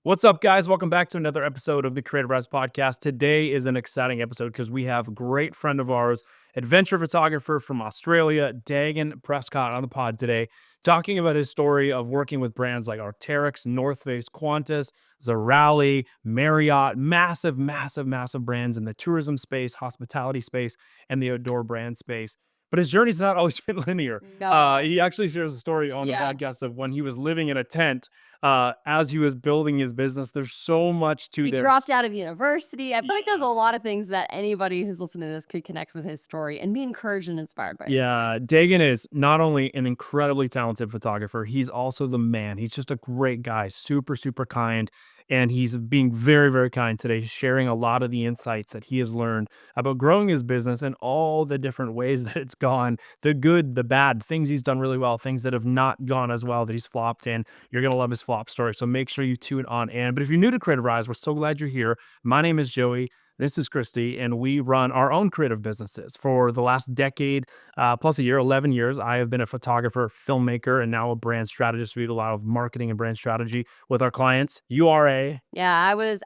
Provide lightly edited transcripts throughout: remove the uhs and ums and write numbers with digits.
What's up, guys? Welcome back to another episode of the Creativ Rise Podcast. Today is an exciting episode because we have a great friend of ours, adventure photographer from Australia, Daygin Prescott, on the pod today, talking about his story of working with brands like Arcteryx, North Face, Qantas, Zorali, Marriott, massive brands in the tourism space, hospitality space, and the outdoor brand space. But his journey's not always been linear. No. He actually shares a story on the podcast of when he was living in a tent as he was building his business. There's so much to He this. dropped out of university. I feel like there's a lot of things that anybody who's listening to this could connect with his story and be encouraged and inspired by his story. Daygin is not only an incredibly talented photographer, he's also the man. He's just a great guy, super kind. And he's being very kind today, sharing a lot of the insights that he has learned about growing his business and all the different ways that it's gone, the good, the bad, things he's done really well, things that have not gone as well that he's flopped in. You're going to love his flop story. So make sure you tune on in. But if you're new to Creativ Rise, we're so glad you're here. My name is Joey. This is Christy, and we run our own creative businesses. For the last decade, plus a year, 11 years, I have been a photographer, filmmaker, and now a brand strategist. We do a lot of marketing and brand strategy with our clients. You are a... Yeah, I was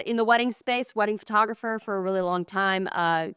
in the wedding space, wedding photographer for a really long time,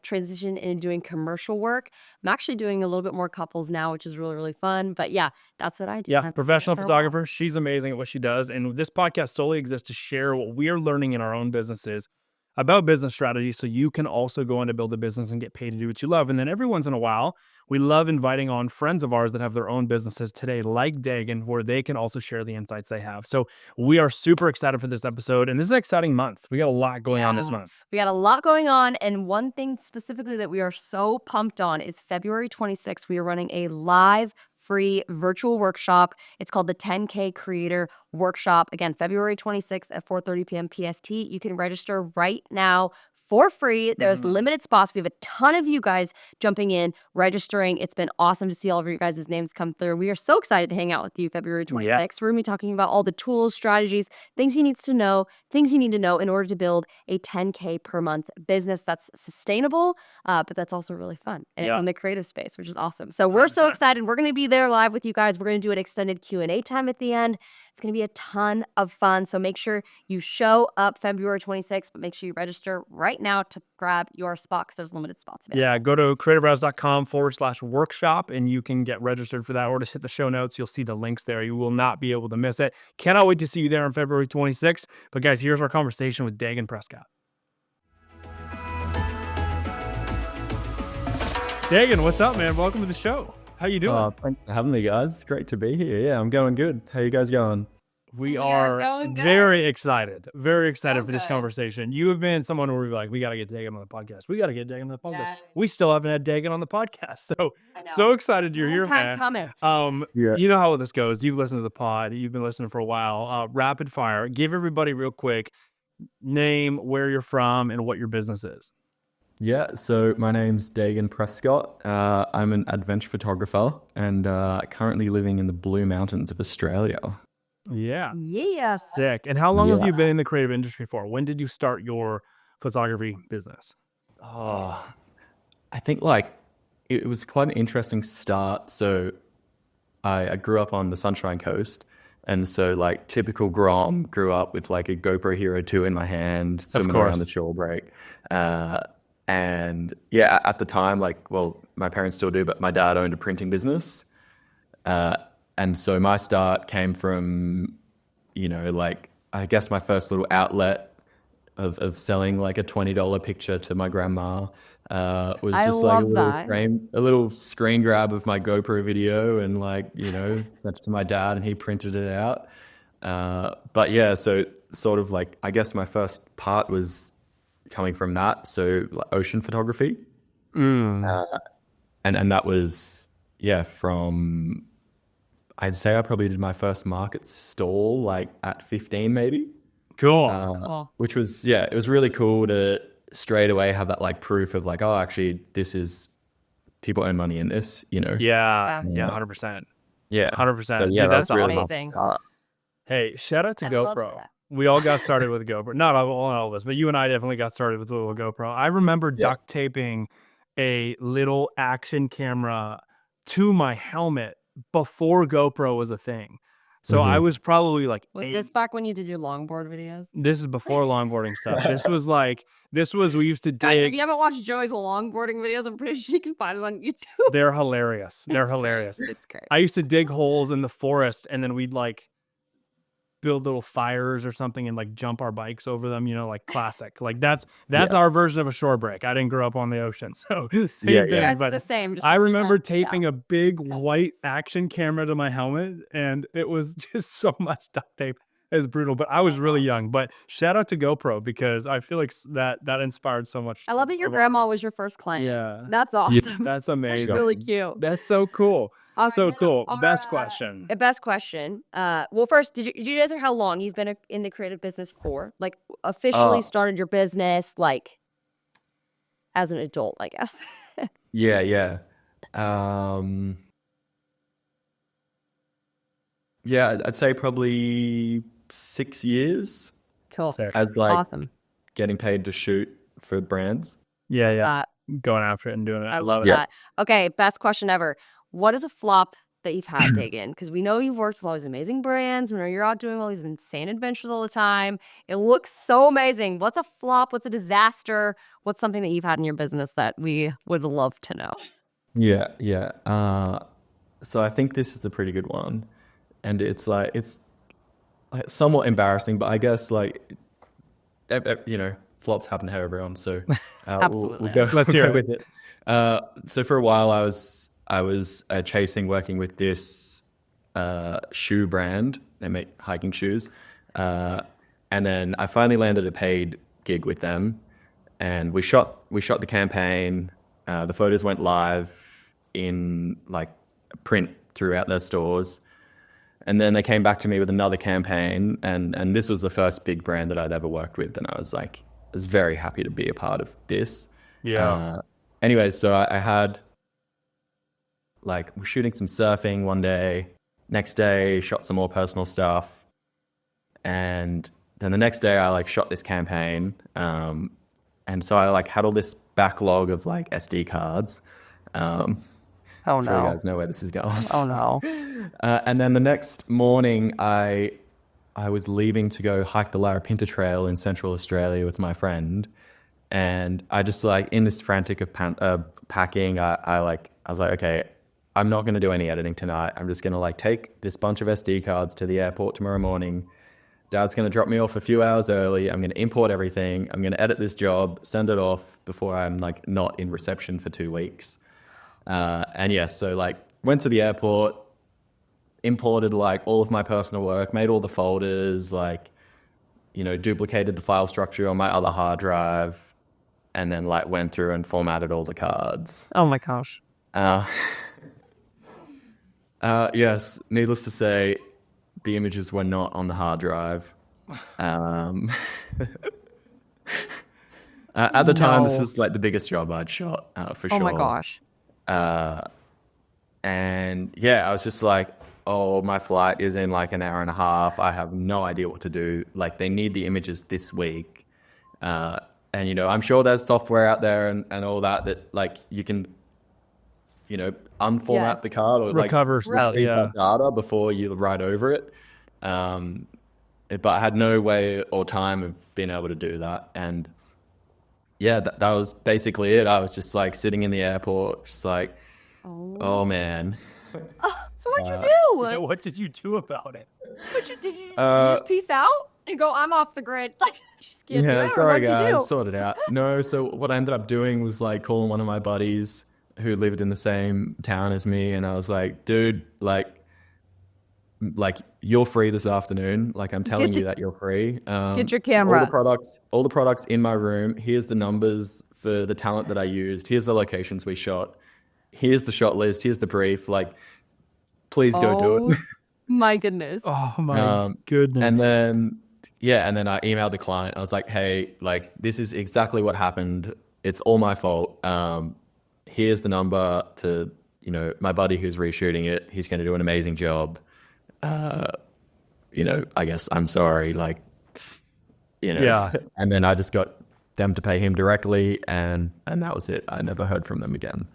transitioned into doing commercial work. I'm actually doing a little bit more couples now, which is really fun. But yeah, that's what I do. Yeah, professional photographer. She's amazing at what she does. And this podcast solely exists to share what we are learning in our own businesses about business strategy, so you can also go on to build a business and get paid to do what you love. And then every once in a while, we love inviting on friends of ours that have their own businesses today, like Daygin, where they can also share the insights they have. So we are super excited for this episode, and this is an exciting month. We got a lot going on this month. We got a lot going on, and one thing specifically that we are so pumped on is February 26th. We are running a live free virtual workshop. It's called the 10K Creator Workshop. Again, February 26th at 4:30 p.m. PST. You can register right now for free. There's limited spots. We have a ton of you guys jumping in, registering. It's been awesome to see all of your guys' names come through. We are so excited to hang out with you February 26th. Yeah. We're going to be talking about all the tools, strategies, things you need to know in order to build a 10K per month business that's sustainable, but that's also really fun. And it's in the creative space, which is awesome. So we're so excited. We're going to be there live with you guys. We're going to do an extended Q&A time at the end. It's going to be a ton of fun. So make sure you show up February 26th, but make sure you register right now to grab your spot because there's limited spots available. Yeah, go to creativrise.com/workshop and you can get registered for that, or just hit the show notes. You'll see the links there. You will not be able to miss it. Cannot wait to see you there on February 26th. But guys, here's our conversation with Daygin Prescott. Daygin, what's up, man? Welcome to the show. How you doing? Thanks for having me, guys. Great to be here. Yeah, I'm going good. How you guys going? We are very excited for this conversation. You have been someone where we're like, we got to get Daygin on the podcast. We still haven't had Daygin on the podcast. So excited you're here, man. Coming. You know how this goes. You've listened to the pod. You've been listening for a while. Rapid fire. Give everybody real quick name, where you're from, and what your business is. Yeah, so my name's Daygin Prescott. I'm an adventure photographer and currently living in the Blue Mountains of Australia. Yeah. Yes. Sick. And how long have you been in the creative industry for? When did you start your photography business? I think it was quite an interesting start. So I grew up on the Sunshine Coast. And so typical Grom, grew up with a GoPro Hero 2 in my hand, swimming around the shore break. And yeah, at the time, my parents still do, but my dad owned a printing business. And so my start came from, I guess my first little outlet of selling a $20 picture to my grandma was just a little screen grab of my GoPro video and sent it to my dad and he printed it out. But yeah, so sort of I guess my first part was coming from that, so ocean photography, and that was from, I'd say I probably did my first market stall at 15 maybe. Cool. Which was it was really cool to straight away have that proof of actually this is, people earn money in this, Yeah, 100%. Yeah, 100%. So, Dude, that's really amazing. Hey, shout out to GoPro. We all got started with a GoPro. Not all of us, but you and I definitely got started with a little GoPro. I remember duct taping a little action camera to my helmet before GoPro was a thing. So I was probably like Was 8. this back when you did your longboard videos? This is before longboarding stuff. We used to Guys, if dig. you haven't watched Joey's longboarding videos, I'm pretty sure you can find it on YouTube. They're hilarious. They're hilarious. It's great. I used to dig holes in the forest, and then we'd like build little fires or something and like jump our bikes over them, like classic. Like that's our version of a shore break. I didn't grow up on the ocean. So same Yeah, thing. yeah. You guys are But the same. Just I like remember that. taping a big white action camera to my helmet, and it was just so much duct tape. It was brutal, but I was really young. But shout out to GoPro, because I feel like that inspired so much. I love that your grandma was your first client. Yeah. That's awesome. That's That's amazing. really cute. That's so cool. So cool. Best Our, question. Best question. Well, first, did you answer how long you've been in the creative business for? Like, officially started your business, like, as an adult, I guess. Yeah. Yeah, I'd say probably 6 years Cool. Sick. as like Awesome. getting paid to shoot for brands. Yeah. Going after it and doing it. I love Yeah. that. Okay, best question ever. What is a flop that you've had, Daygin? Because we know you've worked with all these amazing brands. We know you're out doing all these insane adventures all the time. It looks so amazing. What's a flop? What's a disaster? What's something that you've had in your business that we would love to know? Yeah. So I think this is a pretty good one, and it's like somewhat embarrassing, but I guess like flops happen to everyone. So Absolutely. we'll go. Let's hear it. with it. So for a while, I was chasing working with this shoe brand. They make hiking shoes, and then I finally landed a paid gig with them, and we shot the campaign. The photos went live in like print throughout their stores, and then they came back to me with another campaign, and this was the first big brand that I'd ever worked with, and I was very happy to be a part of this. Yeah. Anyways, so I had we're shooting some surfing one day. Next day, shot some more personal stuff, and then the next day, I shot this campaign. And so I had all this backlog of SD cards. Oh I'm sure you no. guys know where this is going. Oh no. And then the next morning, I was leaving to go hike the Larapinta Trail in Central Australia with my friend, and I just in this frantic of packing, I was like, okay, I'm not going to do any editing tonight. I'm just going to take this bunch of SD cards to the airport tomorrow morning. Dad's going to drop me off a few hours early. I'm going to import everything. I'm going to edit this job, send it off before I'm not in reception for 2 weeks. And yes, so went to the airport, imported all of my personal work, made all the folders, duplicated the file structure on my other hard drive, and then went through and formatted all the cards. Oh my gosh. Yes, needless to say, the images were not on the hard drive. At the time, this was the biggest job I'd shot, for sure. Oh my gosh. And yeah, I was just oh, my flight is in an hour and a half. I have no idea what to do. They need the images this week. And, I'm sure there's software out there and all that you can, unformat Yes. the card or Recover stuff. retrieve Yeah. that data before you write over it. But I had no way or time of being able to do that. And yeah, that was basically it. I was just sitting in the airport, just oh man. So what'd you do? Yeah, what did you do about it? Did you just peace out and go, I'm off the grid? Just can't do Yeah, it? Or sorry what'd you do? guys, sort it out. No, so what I ended up doing was calling one of my buddies who lived in the same town as me, and I was like, dude, you're free this afternoon. I'm telling you that you're free. Get your camera. All the products in my room. Here's the numbers for the talent that I used. Here's the locations we shot. Here's the shot list. Here's the brief. Please go do it. My goodness. Oh my goodness. And then I emailed the client. I was like, hey, this is exactly what happened. It's all my fault. Here's the number to, my buddy who's reshooting it. He's going to do an amazing job. I guess I'm sorry. Yeah. And then I just got them to pay him directly, and that was it. I never heard from them again.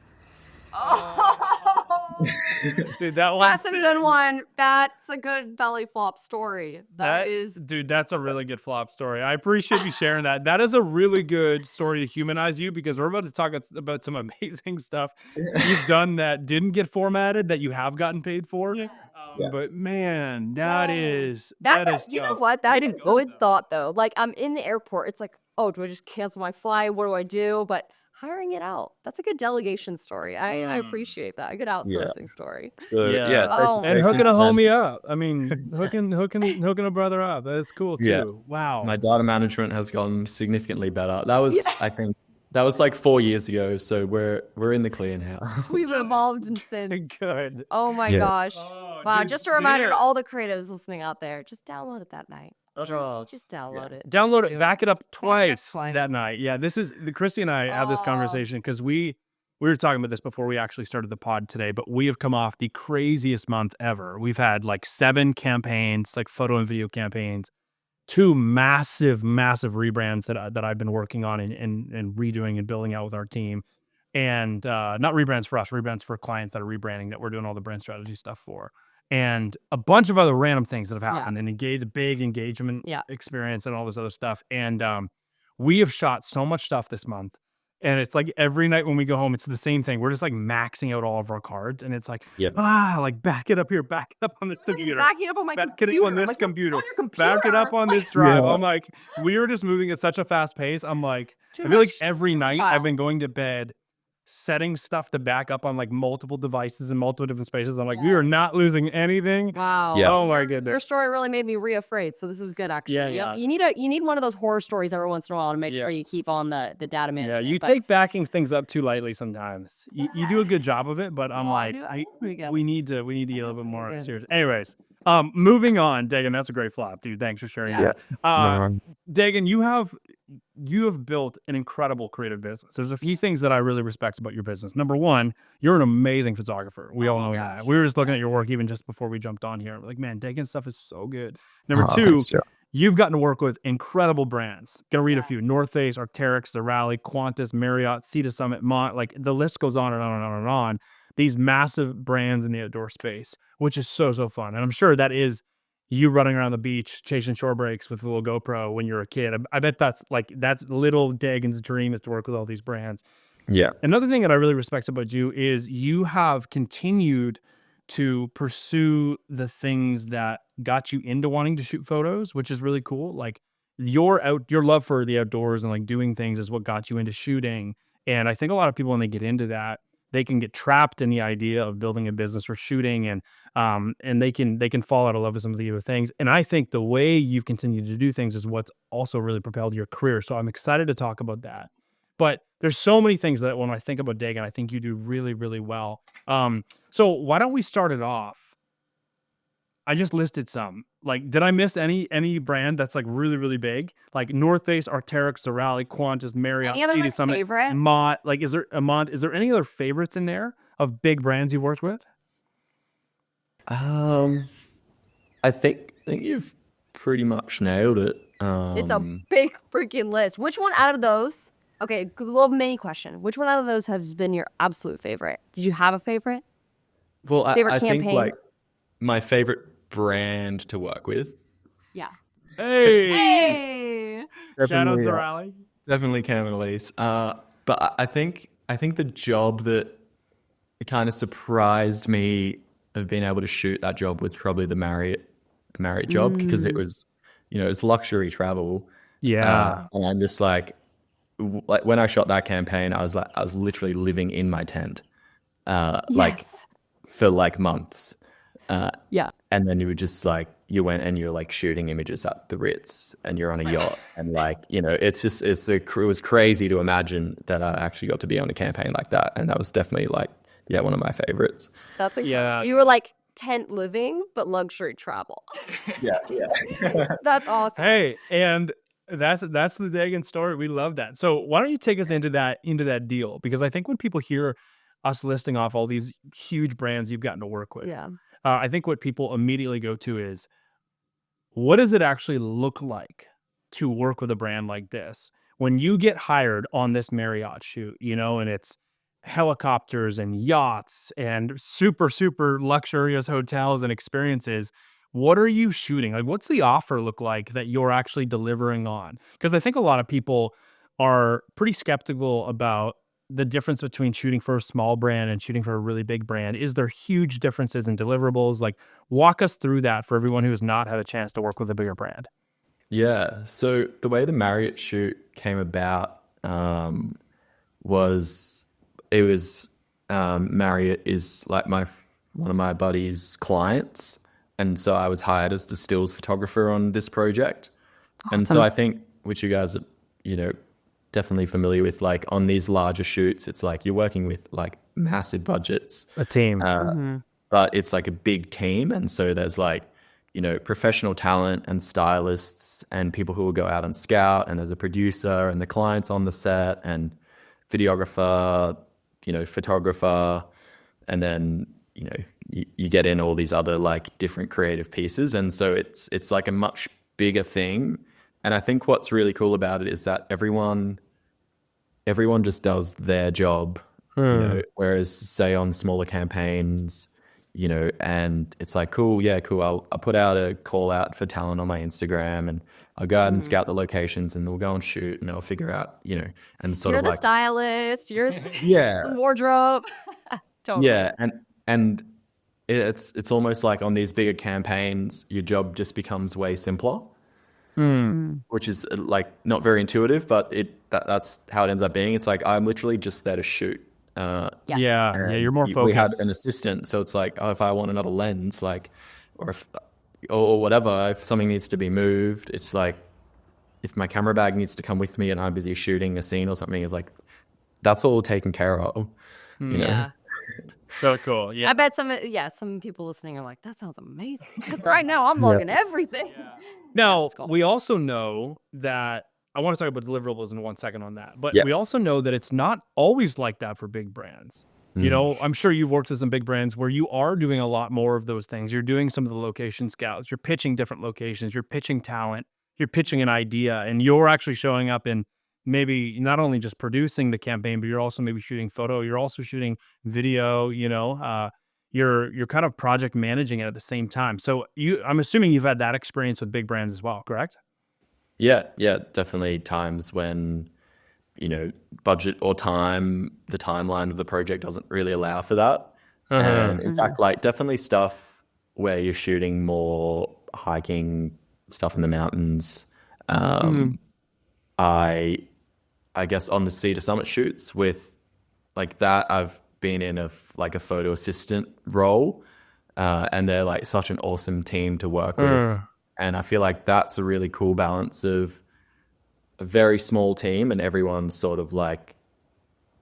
Dude, that That's was a good one. That's a good belly flop story. That is. dude, that's a really good flop story. I appreciate you sharing that. That is a really good story to humanize you because we're about to talk about some amazing stuff you've done that didn't get formatted that you have gotten paid for. Yes. Yeah. But man, that is You know dope. what? Way That's to a go, good though. thought though. Like I'm in the airport. It's like, oh, do I just cancel my flight? What do I do? But hiring it out. That's a good delegation story. I appreciate that. A good Yeah. outsourcing story. So Yeah. safe to Oh And say hooking since a then, homie up. I mean, hooking a brother up. That's cool yeah, too. Wow. my data management has gotten significantly better. That Yeah. was, I think, that was like 4 years ago. So we're in the clear now. We've evolved and since. Good. Oh my Yeah. gosh. Oh, Wow. dude, Just a reminder dude. to all the creatives listening out there. Just download it that night. Oh, Just download it. download it, Dude. back it up twice twice. that night. Yeah, this is Christy and I have this Oh. conversation because we were talking about this before we actually started the pod today, but we have come off the craziest month ever. We've had like 7 campaigns, like photo and video campaigns, 2 massive rebrands that I've been working on and redoing and building out with our team. And not rebrands for us, rebrands for clients that are rebranding that we're doing all the brand strategy stuff for. And a bunch of other random things that have happened and big engagement experience and all this other stuff. And we have shot so much stuff this month. And it's like every night when we go home, it's the same thing. We're just like maxing out all of our cards. And it's like, Yeah. like back it up here, back it up on this computer. Backing up on my Back computer. it up on I'm this like, computer. on your computer. Back it up on this drive. Yeah. I'm like, we are just moving at such a fast pace. I'm like, It's too I feel like much. every Too night much. I've been going to bed setting stuff to back up on like multiple devices in multiple different spaces. I'm like, we are not losing anything. Wow. Yeah. Oh my Your goodness. story really made me re-afraid. So this is good actually. Yeah. You need one of those horror stories every once in a while to make sure you keep on the data management. Yeah, you But take backing things up too lightly sometimes. You do a good job of it, but I'm like, we need to get a little bit more serious. Anyways, moving on, Daygin, that's a great flop, dude. Thanks for sharing that. Daygin, you have built an incredible creative business. There's a few things that I really respect about your business. Number one, you're an amazing photographer. We all know that. We were just looking at your work even just before we jumped on here. We're like, man, Daygin's stuff is so good. Number two, Thanks, Joe. you've gotten to work with incredible brands. Gonna read a few: North Face, Arcteryx, Zorali, Qantas, Marriott, Sea to Summit, Mont. Like the list goes on and on and on and on. These massive brands in the outdoor space, which is so fun. And I'm sure that is you running around the beach chasing shore breaks with a little GoPro when you're a kid. I bet that's little Daygin's dream is to work with all these brands. Yeah. Another thing that I really respect about you is you have continued to pursue the things that got you into wanting to shoot photos, which is really cool. Like your love for the outdoors and like doing things is what got you into shooting. And I think a lot of people, when they get into that, they can get trapped in the idea of building a business or shooting, and they can fall out of love with some of the other things. And I think the way you've continued to do things is what's also really propelled your career. So I'm excited to talk about that. But there's so many things that when I think about Daygin, I think you do really, really well. So why don't we start it off? I just listed some. Like, did I miss any brand that's like really, really big? Like North Face, Arcteryx, Zorali, Qantas, Marriott, Any other Sea to like Summit, favorites? Mont. Like, is there any other favorites in there of big brands you've worked with? I think you've pretty much nailed it. It's a big freaking list. Which one out of those? Okay, little mini question. Which one out of those has been your absolute favorite? Did you have a favorite? Well, Favorite I think campaign? like my favorite brand to work with, Yeah. Hey, shout out Definitely, Zorali. definitely Cam and Elise. But I think the job that kind of surprised me of being able to shoot that job was probably the Marriott job, because it was, it's luxury travel. Yeah. And I'm just like when I shot that campaign, I was literally living in my tent, like Yes. for like months. Yeah. And then you were just like, you went and you're like shooting images at the Ritz and you're on a yacht. And like, it was crazy to imagine that I actually got to be on a campaign like that. And that was definitely like, one of my favorites. That's incredible. Yeah. You were like tent living, but luxury travel. Yeah. That's awesome. Hey, and that's the Daygin story. We love that. So why don't you take us into that deal? Because I think when people hear us listing off all these huge brands you've gotten to work with, Yeah. I think what people immediately go to is, what does it actually look like to work with a brand like this? When you get hired on this Marriott shoot, and it's helicopters and yachts and super, super luxurious hotels and experiences. What are you shooting? Like, what's the offer look like that you're actually delivering on? Because I think a lot of people are pretty skeptical about the difference between shooting for a small brand and shooting for a really big brand. Is there huge differences in deliverables? Like, walk us through that for everyone who has not had a chance to work with a bigger brand. Yeah. So the way the Marriott shoot came about was Marriott is like one of my buddy's clients, and so I was hired as the stills photographer on this project. Awesome. And so I think, which you guys are, definitely familiar with, like on these larger shoots, it's like you're working with like massive budgets, A team. but it's like a big team, and so there's like professional talent and stylists and people who will go out and scout, and there's a producer and the clients on the set and videographer, photographer, and then you get in all these other like different creative pieces, and so it's like a much bigger thing. And I think what's really cool about it is that everyone just does their job, whereas say on smaller campaigns, and it's like, cool. I'll put out a call out for talent on my Instagram, and I'll go out and scout the locations, and we'll go and shoot, and I'll figure out, and sort You're of the like stylist. You're yeah, the wardrobe. Totally. yeah, and it's almost like on these bigger campaigns, your job just becomes way simpler, which is like not very intuitive, but that's how it ends up being. It's like I'm literally just there to shoot. Yeah, you're more focused. We had an assistant, so it's like, if I want another lens, like, or whatever, if something needs to be moved, it's like, if my camera bag needs to come with me and I'm busy shooting a scene or something, it's like, that's all taken care of, Yeah. So cool. Yeah. I bet some people listening are like, that sounds amazing. Because right now I'm logging everything. Now, That's cool. we also know that, I want to talk about deliverables in 1 second on that, but Yeah. we also know that it's not always like that for big brands. I'm sure you've worked with some big brands where you are doing a lot more of those things. You're doing some of the location scouts, you're pitching different locations, you're pitching talent, you're pitching an idea, and you're actually showing up in maybe not only just producing the campaign, but you're also maybe shooting photo, you're also shooting video, you're kind of project managing it at the same time. So I'm assuming you've had that experience with big brands as well, correct? Yeah, definitely times when, budget or the timeline of the project doesn't really allow for that. And in fact, like definitely stuff where you're shooting more hiking stuff in the mountains. I guess on the Cedar Summit shoots with like that, I've been in a photo assistant role, and they're like such an awesome team to work with. And I feel like that's a really cool balance of a very small team and everyone sort of like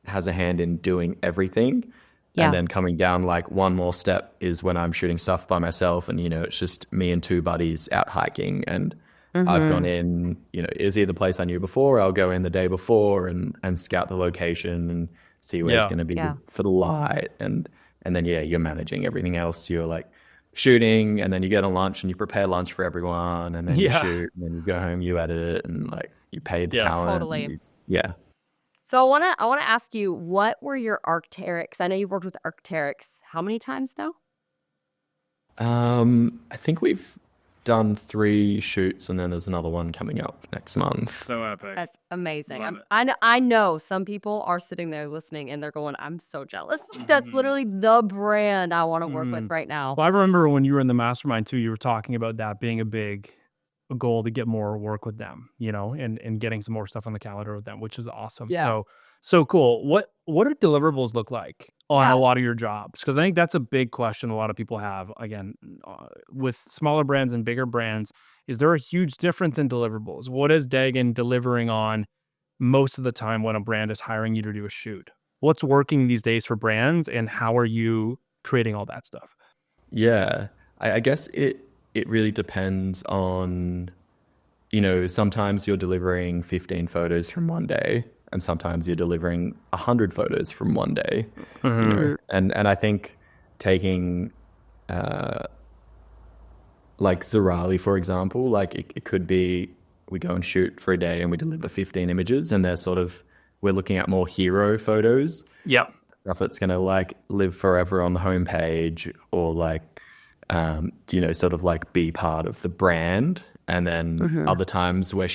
has a hand in doing everything. Yeah. And then coming down like one more step is when I'm shooting stuff by myself, and it's just me and two buddies out hiking, and I've gone in, is either place I knew before, or I'll go in the day before and scout the location and see where it's going to be for the light. And then, you're managing everything else. You're like shooting, and then you get on lunch and you prepare lunch for everyone, and then you shoot, and then you go home, you edit it, and like you pay the talent. Totally. Yeah. So I want to ask you, what were your Arcteryx? I know you've worked with Arcteryx how many times now? I think we've done 3 shoots, and then there's another one coming up next month. So epic. That's amazing. Love it. I know some people are sitting there listening and they're going, I'm so jealous. That's literally the brand I want to work with right now. Well, I remember when you were in the Mastermind too, you were talking about that being a big goal to get more work with them, and getting some more stuff on the calendar with them, which is awesome. Yeah. So cool. What do deliverables look like on a lot of your jobs? Because I think that's a big question a lot of people have. Again, with smaller brands and bigger brands, is there a huge difference in deliverables? What is Daygin delivering on most of the time when a brand is hiring you to do a shoot? What's working these days for brands, and how are you creating all that stuff? Yeah, I guess it really depends on, sometimes you're delivering 15 photos from one day, and sometimes you're delivering 100 photos from one day. And I think taking like Zorali, for example, like it could be we go and shoot for a day and we deliver 15 images, and we're looking at more hero photos. Yep. stuff that's going to like live forever on the homepage or like, sort of like be part of the brand. And then other times we're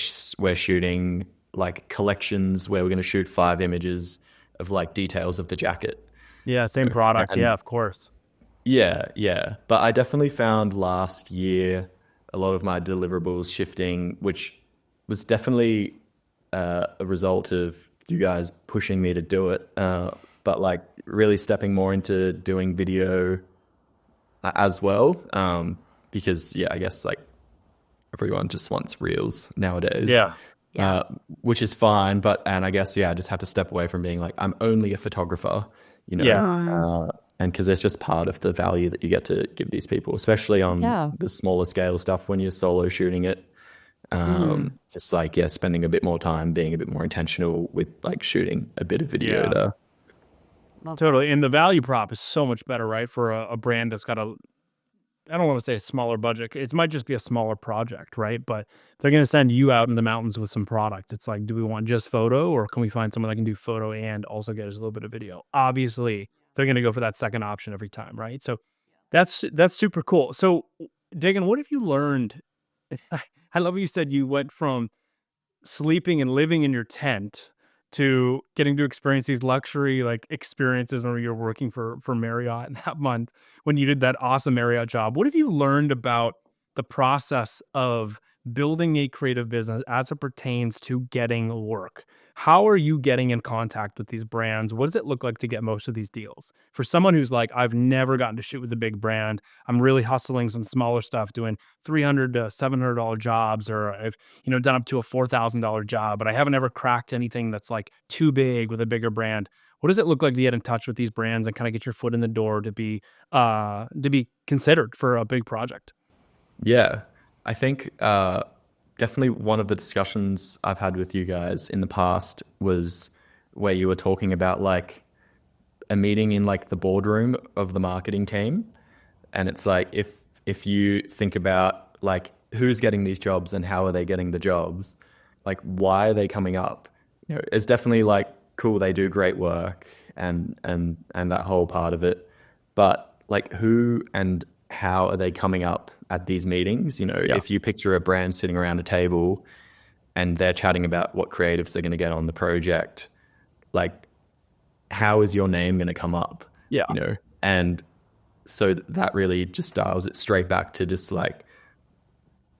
shooting like collections where we're going to shoot 5 images of like details of the jacket. Yeah, same product. And Yeah, of course. yeah. But I definitely found last year a lot of my deliverables shifting, which was definitely a result of you guys pushing me to do it. But like really stepping more into doing video as well. Because I guess like everyone just wants reels nowadays. Yeah. Which is fine. And I guess, I just have to step away from being like, I'm only a photographer, and because there's just part of the value that you get to give these people, especially on the smaller scale stuff when you're solo shooting it. Just like, spending a bit more time, being a bit more intentional with like shooting a bit of video there. Totally. And the value prop is so much better, right? For a brand that's got I don't want to say a smaller budget. It might just be a smaller project, right? But they're going to send you out in the mountains with some product. It's like, do we want just photo, or can we find someone that can do photo and also get us a little bit of video? Obviously, they're going to go for that second option every time, right? So that's super cool. So Daygin, what have you learned? I love what you said you went from sleeping and living in your tent to getting to experience these luxury like experiences when you're working for Marriott that month when you did that awesome Marriott job. What have you learned about the process of building a creative business as it pertains to getting work? How are you getting in contact with these brands? What does it look like to get most of these deals? For someone who's like, I've never gotten to shoot with a big brand, I'm really hustling some smaller stuff, doing $300 to $700 jobs, or I've done up to a $4,000 job, but I haven't ever cracked anything that's like too big with a bigger brand. What does it look like to get in touch with these brands and kind of get your foot in the door to be considered for a big project? Yeah, I think definitely one of the discussions I've had with you guys in the past was where you were talking about like a meeting in like the boardroom of the marketing team. And it's like, if you think about like who's getting these jobs and how are they getting the jobs, like why are they coming up? It's definitely like, cool, they do great work and that whole part of it. But like who and how are they coming up at these meetings? If you picture a brand sitting around a table and they're chatting about what creatives they're going to get on the project, like how is your name going to come up? And so that really just dials it straight back to just like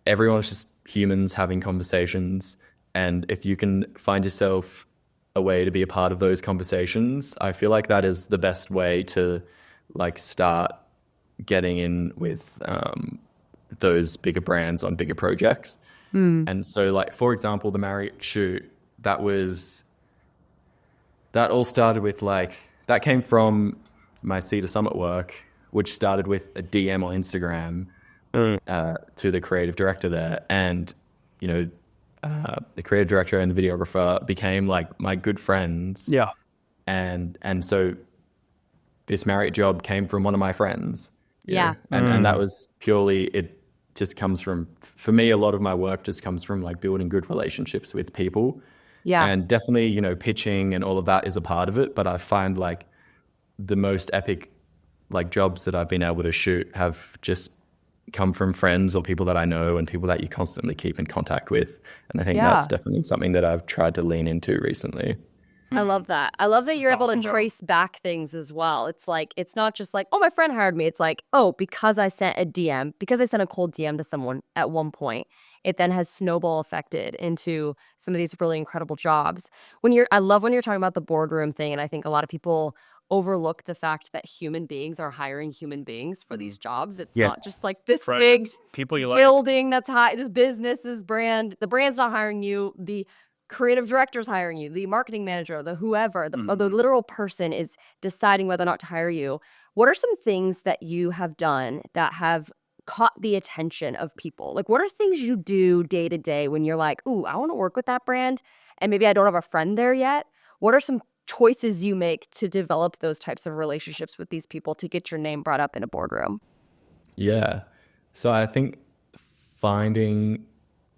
everyone's just humans having conversations. And if you can find yourself a way to be a part of those conversations, I feel like that is the best way to like start getting in with those bigger brands on bigger projects. And so like, for example, the Marriott shoot, that all started with like, that came from my Cedar Summit work, which started with a DM on Instagram to the creative director there. And, the creative director and the videographer became like my good friends. Yeah. And so this Marriott job came from one of my friends. Yeah. And that was purely, it just comes from, for me, a lot of my work just comes from like building good relationships with people. Yeah. And definitely, pitching and all of that is a part of it. But I find like the most epic like jobs that I've been able to shoot have just come from friends or people that I know and people that you constantly keep in contact with. And I think that's definitely something that I've tried to lean into recently. I love that. I love that you're able to trace back things as well. It's like, it's not just like, oh, my friend hired me. It's like, oh, because I sent a DM, because I sent a cold DM to someone at one point, it then has snowball affected into some of these really incredible jobs. I love when you're talking about the boardroom thing. And I think a lot of people overlook the fact that human beings are hiring human beings for these jobs. It's not just like this big people you like. building that's high, this business, this brand. The brand's not hiring you. The creative director's hiring you. The marketing manager, the whoever, the literal person is deciding whether or not to hire you. What are some things that you have done that have caught the attention of people? Like, what are things you do day to day when you're like, ooh, I want to work with that brand and maybe I don't have a friend there yet? What are some choices you make to develop those types of relationships with these people to get your name brought up in a boardroom? Yeah. So I think finding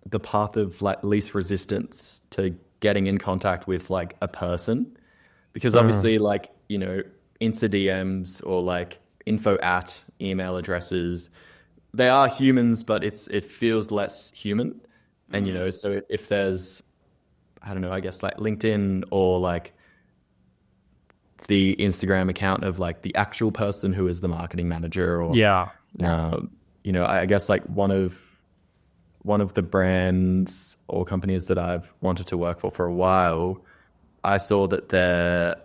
the path of like least resistance to getting in contact with like a person, because obviously like, Insta DMs or like info at email addresses. They are humans, but it feels less human. And, you know, so if there's, I don't know, I guess like LinkedIn or like the Instagram account of like the actual person who is the marketing manager or, Yeah. you know, I guess like one of the brands or companies that I've wanted to work for a while, I saw that their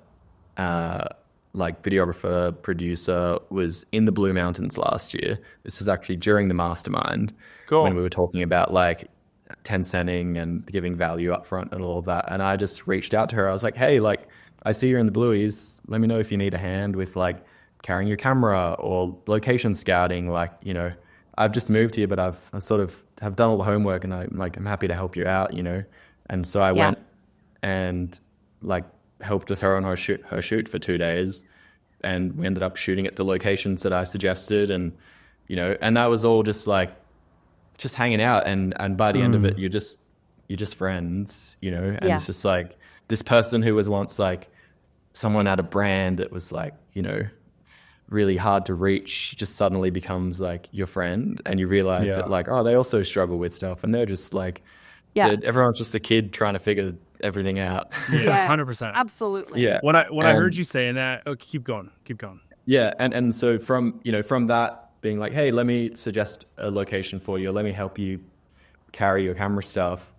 like videographer producer was in the Blue Mountains last year. This was actually during the Mastermind when we were talking about like 10 centing and giving value up front and all of that. And I just reached out to her. I was like, hey, like I see you're in the Blueies. Let me know if you need a hand with like carrying your camera or location scouting. Like, you know, I've just moved here, but I've sort of have done all the homework and I'm happy to help you out, you know? And so I went and like helped with her on her shoot for 2 days. And we ended up shooting at the locations that I suggested. And, you know, and that was all just like, just hanging out. And by the end of it, you're just friends, you know? And it's just like this person who was once like someone at a brand that was like, you know, really hard to reach just suddenly becomes like your friend, and you realize that like, oh, they also struggle with stuff, and they're just like, everyone's just a kid trying to figure everything out. 100%. Absolutely. Yeah. When I heard you saying that, keep going. Yeah, and so from that being like, hey, let me suggest a location for you, or let me help you carry your camera stuff.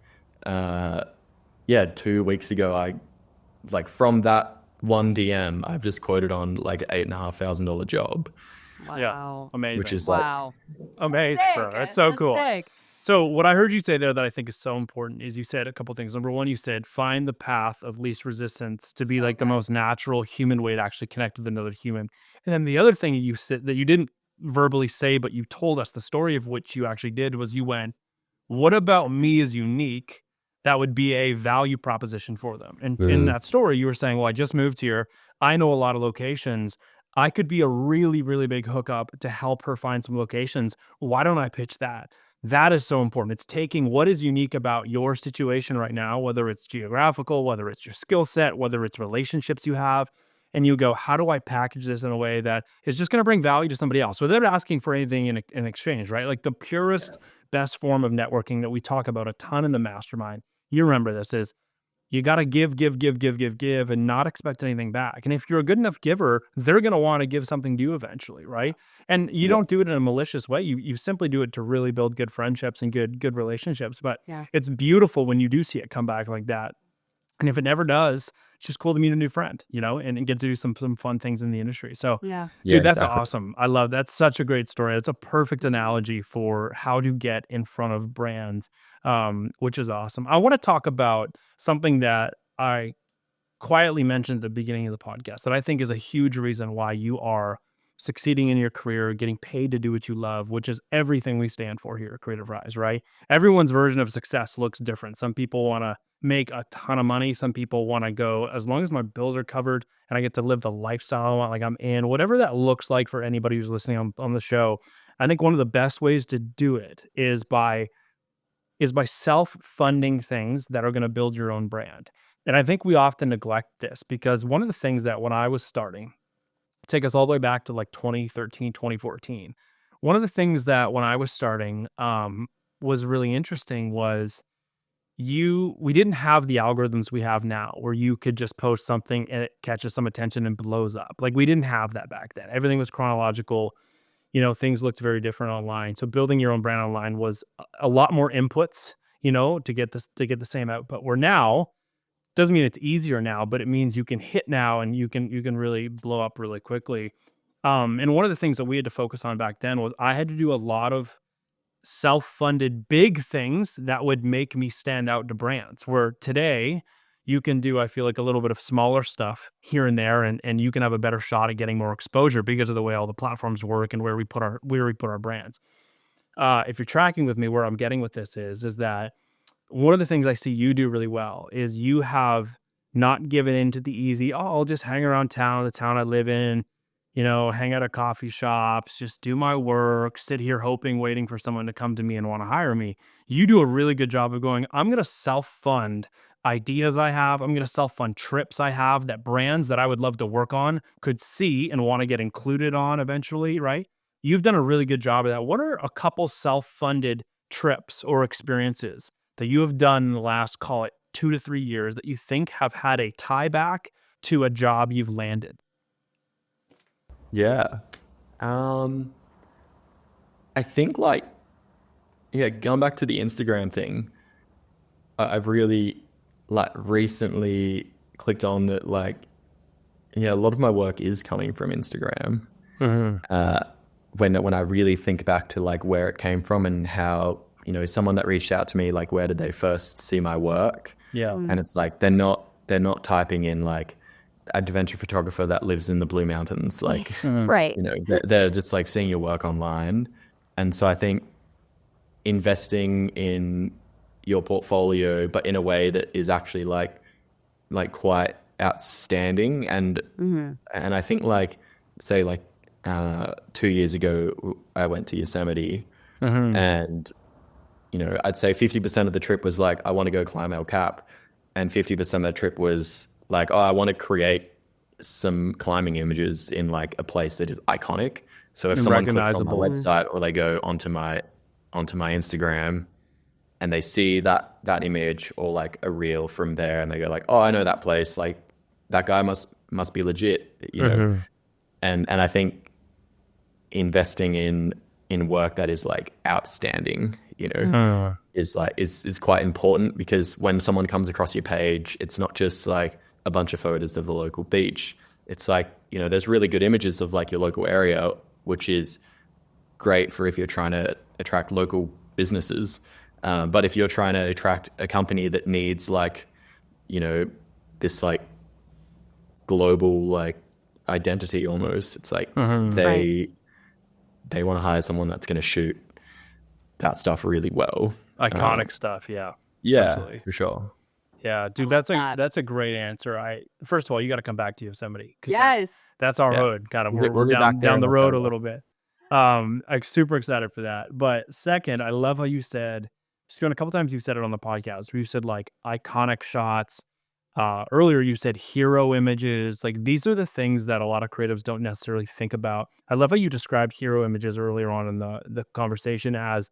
2 weeks ago, I like from that one DM, I've just quoted on like $8,500 job. Wow. Yeah. Amazing. Which is amazing, bro. That's so cool. Sick. So what I heard you say there that I think is so important is you said a couple things. Number one, you said find the path of least resistance to be like the most natural human way to actually connect with another human. And then the other thing you said that you didn't verbally say, but you told us the story of which you actually did was you went, what about me is unique? That would be a value proposition for them. And in that story, you were saying, well, I just moved here. I know a lot of locations. I could be a really, really big hookup to help her find some locations. Why don't I pitch that? That is so important. It's taking what is unique about your situation right now, whether it's geographical, whether it's your skill set, whether it's relationships you have, and you go, how do I package this in a way that is just going to bring value to somebody else without asking for anything in exchange, right? Like the purest, best form of networking that we talk about a ton in the Mastermind. You remember this is you got to give, and not expect anything back. And if you're a good enough giver, they're going to want to give something to you eventually, right? And you don't do it in a malicious way. You simply do it to really build good friendships and good relationships. But it's beautiful when you do see it come back like that. And if it never does, it's just cool to meet a new friend, you know, and get to do some fun things in the industry. So, dude, that's awesome. I love that's such a great story. That's a perfect analogy for how to get in front of brands, which is awesome. I want to talk about something that I quietly mentioned at the beginning of the podcast that I think is a huge reason why you are succeeding in your career, getting paid to do what you love, which is everything we stand for here at Creativ Rise, right? Everyone's version of success looks different. Some people want to make a ton of money. Some people want to go, as long as my bills are covered and I get to live the lifestyle I want, like I'm in, whatever that looks like for anybody who's listening on the show. I think one of the best ways to do it is by self-funding things that are going to build your own brand. And I think we often neglect this because one of the things that when I was starting, take us all the way back to like 2013, 2014. One of the things that when I was starting was really interesting was we didn't have the algorithms we have now where you could just post something and it catches some attention and blows up. Like we didn't have that back then. Everything was chronological. You know, things looked very different online. So building your own brand online was a lot more inputs, you know, to get the same output. Where now, doesn't mean it's easier now, but it means you can hit now and you can really blow up really quickly. And one of the things that we had to focus on back then was I had to do a lot of self-funded big things that would make me stand out to brands. Where today you can do, I feel like, a little bit of smaller stuff here and there, and you can have a better shot at getting more exposure because of the way all the platforms work and where we put our brands. If you're tracking with me, where I'm getting with this is that one of the things I see you do really well is you have not given into the easy, I'll just hang around town, the town I live in, you know, hang out at coffee shops, just do my work, sit here hoping, waiting for someone to come to me and want to hire me. You do a really good job of going, I'm going to self-fund ideas I have. I'm going to self-fund trips I have that brands that I would love to work on could see and want to get included on eventually, right? You've done a really good job of that. What are a couple self-funded trips or experiences that you have done in the last, call it 2 to 3 years, that you think have had a tie back to a job you've landed? Yeah. I think like, yeah, going back to the Instagram thing, I've really like recently clicked on that, like, yeah, a lot of my work is coming from Instagram. When I really think back to like where it came from and how, someone that reached out to me, like, where did they first see my work? Yeah. And it's like they're not typing in like adventure photographer that lives in the Blue Mountains, like Right. they're just like seeing your work online. And so I think investing in your portfolio, but in a way that is actually like quite outstanding. And I think like, say like 2 years ago, I went to Yosemite, and I'd say 50% of the trip was like, I want to go climb El Cap, and 50% of the trip was like, oh, I want to create some climbing images in like a place that is iconic. So if someone clicks on my website or they go onto my Instagram and they see that image or like a reel from there, and they go like, oh, I know that place, like that guy must be legit, And I think investing in work that is like outstanding, is quite important, because when someone comes across your page, it's not just like a bunch of photos of the local beach. It's like, there's really good images of like your local area, which is great for if you're trying to attract local businesses. But if you're trying to attract a company that needs like, this like global like identity almost, it's like they want to hire someone that's going to shoot that stuff really well. Iconic stuff. Yeah. Yeah, Absolutely. for sure. Yeah, dude, that's a great answer. First of all, you got to come back to Yosemite. 'Cause Yes. that's our Yeah. hood. Kind of, We'll we're be back there down in the road a October. little bit. I'm super excited for that. But second, I love how you said, Stuart, a couple times you've said it on the podcast, where you said like iconic shots. Earlier you said hero images. Like, these are the things that a lot of creatives don't necessarily think about. I love how you described hero images earlier on in the conversation as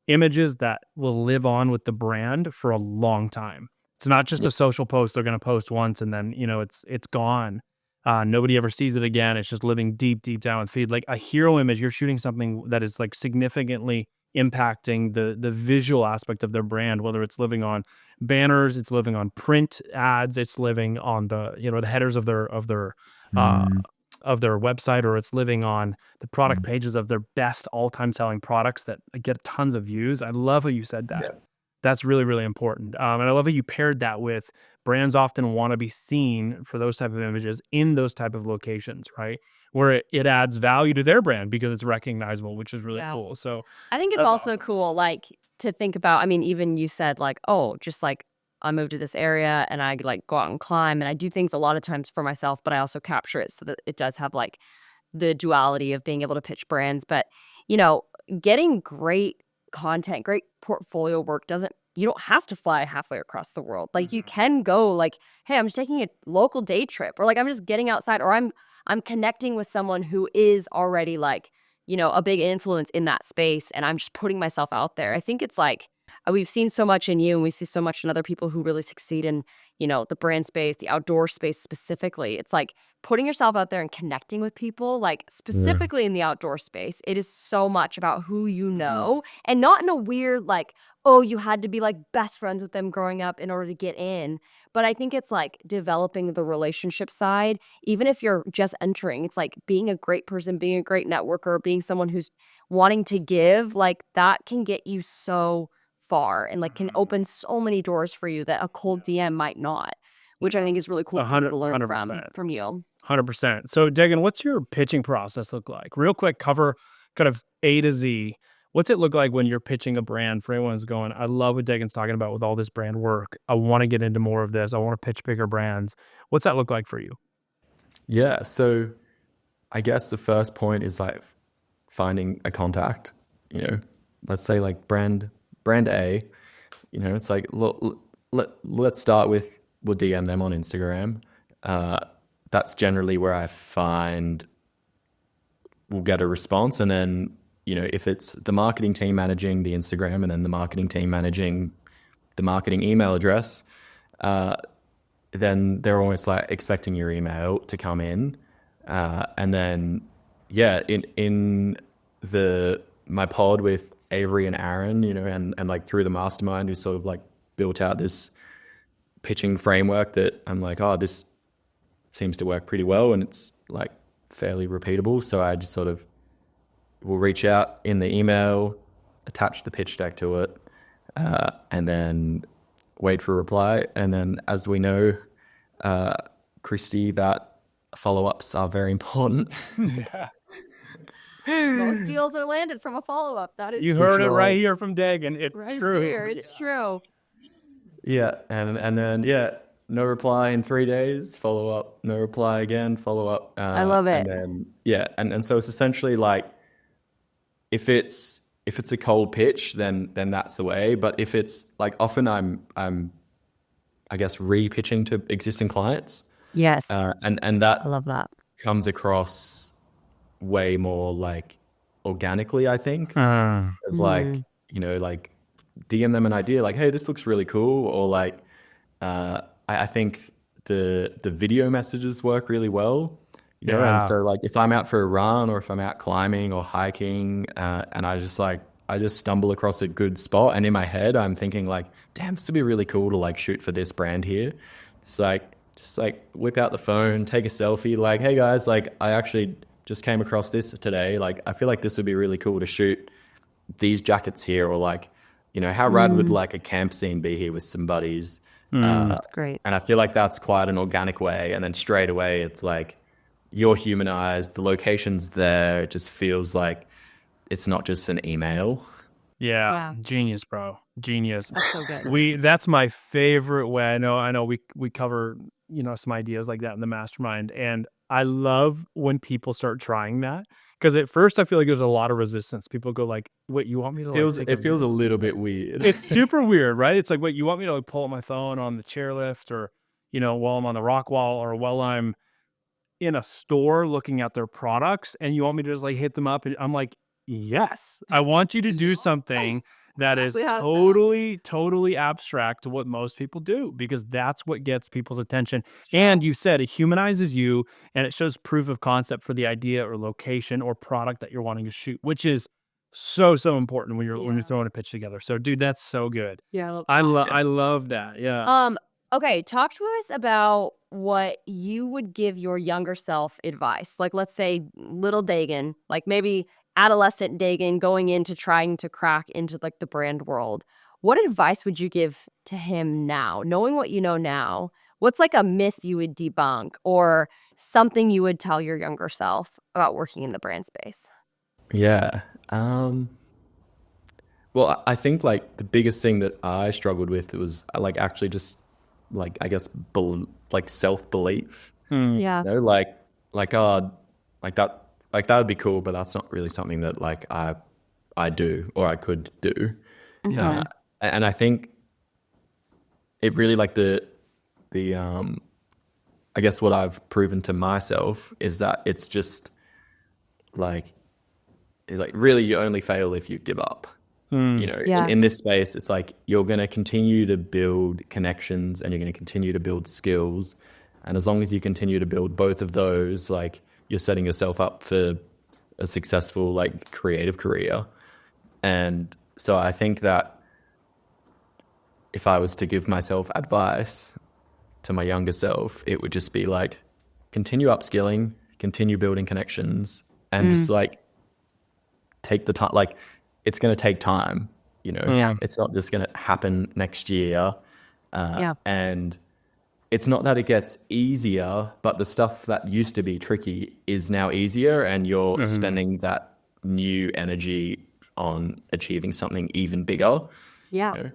images that will live on with the brand for a long time. It's not just a social post they're going to post once and then, it's gone. Nobody ever sees it again. It's just living deep down in feed. Like a hero image, you're shooting something that is like significantly impacting the visual aspect of their brand, whether it's living on banners, it's living on print ads, it's living on the the headers of their website, or it's living on the product pages of their best all-time selling products that get tons of views. I love how you said that. Yeah. That's really, really important. And I love how you paired that with brands often want to be seen for those type of images in those type of locations, right? Where it adds value to their brand because it's recognizable, which is really cool. So I think it's that's also awesome. cool, like, to think about. I mean, even you said like, oh, just like I moved to this area and I like go out and climb, and I do things a lot of times for myself, but I also capture it so that it does have like the duality of being able to pitch brands. But getting great content, great portfolio work you don't have to fly halfway across the world. Like, you can go like, hey, I'm just taking a local day trip, or like I'm just getting outside, or I'm connecting with someone who is already like, a big influence in that space, and I'm just putting myself out there. I think it's like, we've seen so much in you, and we see so much in other people who really succeed in, the brand space, the outdoor space specifically. It's like putting yourself out there and connecting with people, like specifically in the outdoor space. It is so much about who you know, and not in a weird like, oh, you had to be like best friends with them growing up in order to get in. But I think it's like developing the relationship side, even if you're just entering. It's like being a great person, being a great networker, being someone who's wanting to give, like that can get you so far and like can open so many doors for you that a cold DM might not, which I think is really cool to learn 100%. from you. 100%. So, Daygin, what's your pitching process look like? Real quick, cover kind of A to Z. What's it look like when you're pitching a brand for anyone who's going, I love what Dagin's talking about with all this brand work. I want to get into more of this. I want to pitch bigger brands. What's that look like for you? Yeah, so I guess the first point is like finding a contact. Let's say like brand A. It's like, look, let's start with, we'll DM them on Instagram. That's generally where I find we'll get a response. And then, if it's the marketing team managing the Instagram and then the marketing team managing the marketing email address, then they're almost like expecting your email to come in. And then, in my pod with Avery and Aaron, and like through the mastermind, we sort of like built out this pitching framework that I'm like, oh, this seems to work pretty well and it's like fairly repeatable. So I just sort of will reach out in the email, attach the pitch deck to it, and then wait for a reply. And then, as we know, Christy, that follow-ups are very important. Yeah. Most deals are landed from a follow-up. That is You heard it sure. right here from Daygin. It's right true. here. It's true. Yeah, and then no reply in 3 days, follow up, no reply again, follow up. I love it. And then and so it's essentially like, if it's a cold pitch, then that's the way. But if it's like, often I'm I guess re-pitching to existing clients. Yes. And that I love that. comes across way more like organically, I think. It's like, like DM them an idea like, hey, this looks really cool. Or like, I think the video messages work really well. And so like if I'm out for a run or if I'm out climbing or hiking, and I just stumble across a good spot, and in my head I'm thinking like, damn, this would be really cool to like shoot for this brand here. It's like, just like whip out the phone, take a selfie, like, hey guys, like I actually just came across this today. Like, I feel like this would be really cool to shoot these jackets here, or like, how rad would like a camp scene be here with some buddies? That's great. And I feel like that's quite an organic way. And then straight away, it's like, you're humanized, the location's there. It just feels like it's not just an email. Yeah. Wow. Genius, bro. Genius. That's so good. That's my favorite way. I know we cover, some ideas like that in the mastermind. And I love when people start trying that. Because at first I feel like there's a lot of resistance. People go like, wait, you want me to It feels a little bit weird. It's super weird, right? It's like, wait, you want me to like pull up my phone on the chairlift, or, while I'm on the rock wall, or while I'm in a store looking at their products, and you want me to just like hit them up? And I'm like, yes, I want you to do something that is totally abstract to what most people do, because that's what gets people's attention. And you said it humanizes you, and it shows proof of concept for the idea or location or product that you're wanting to shoot, which is so important when you're throwing a pitch together. So dude, that's so good. Yeah. I love that. Yeah. Okay, talk to us about what you would give your younger self advice. Like, let's say little Daygin, like maybe adolescent Daygin going into trying to crack into like the brand world. What advice would you give to him now, knowing what you know now? What's like a myth you would debunk, or something you would tell your younger self about working in the brand space? Yeah. Well, I think like the biggest thing that I struggled with was like actually just like, I guess, like self-belief. Yeah. Like that would be cool, but that's not really something that like I do or I could do. And I think it really like the I guess what I've proven to myself is that it's just like really you only fail if you give up. In this space, it's like you're going to continue to build connections and you're going to continue to build skills. And as long as you continue to build both of those, like you're setting yourself up for a successful, like creative career. And so I think that if I was to give myself advice to my younger self, it would just be like, continue upskilling, continue building connections, and just like take the time, like, it's going to take time, It's not just going to happen next year. And it's not that it gets easier, but the stuff that used to be tricky is now easier, and you're spending that new energy on achieving something even bigger. Yeah.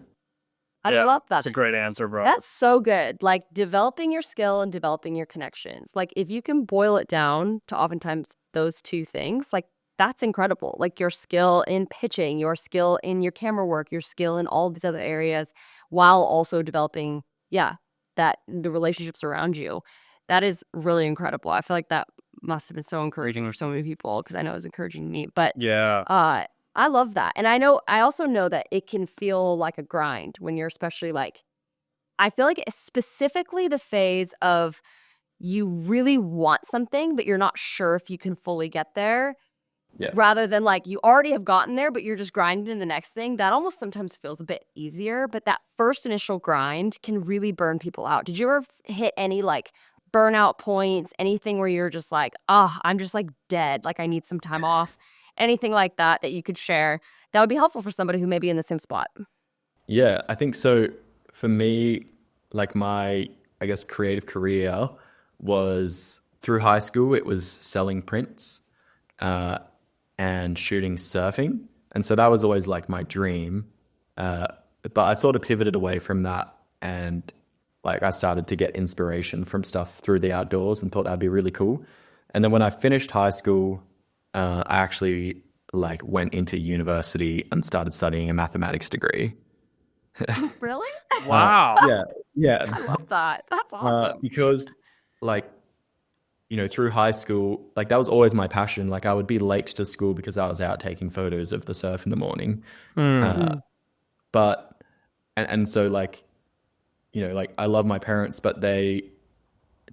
I love that. That's a great answer, bro. That's so good. Like developing your skill and developing your connections. Like if you can boil it down to oftentimes those two things, like that's incredible. Like your skill in pitching, your skill in your camera work, your skill in all these other areas, while also developing, that the relationships around you. That is really incredible. I feel like that must have been so encouraging for so many people, because I know it was encouraging to me. But Yeah. I love that. And I also know that it can feel like a grind when you're, especially like, I feel like specifically the phase of you really want something, but you're not sure if you can fully get there. Yeah. Rather than like you already have gotten there, but you're just grinding in the next thing. That almost sometimes feels a bit easier. But that first initial grind can really burn people out. Did you ever hit any like burnout points, anything where you're just like, I'm just like dead, like I need some time off, anything like that you could share that would be helpful for somebody who may be in the same spot? Yeah, I think so. For me, like my, I guess, creative career was through high school. It was selling prints and shooting surfing. And so that was always like my dream. But I sort of pivoted away from that, and like I started to get inspiration from stuff through the outdoors and thought that'd be really cool. And then when I finished high school, I actually like went into university and started studying a mathematics degree. Really? Wow. Yeah. I love that. That's awesome. Because like, you know, through high school, like that was always my passion. Like I would be late to school because I was out taking photos of the surf in the morning. But, and so like, you know, like I love my parents, but they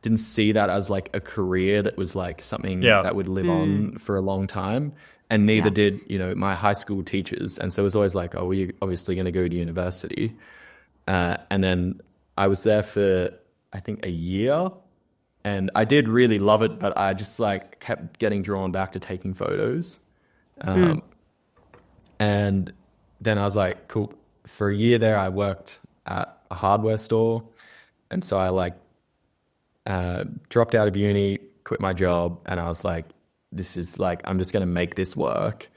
didn't see that as like a career that was like something that would live on for a long time. And neither did, you know, my high school teachers. And so it was always like, oh, well, you're obviously going to go to university. And then I was there for, I think, a year. And I did really love it, but I just like kept getting drawn back to taking photos. And then I was like, cool. For a year there, I worked at a hardware store. And so I like dropped out of uni, quit my job. And I was like, this is like, I'm just going to make this work.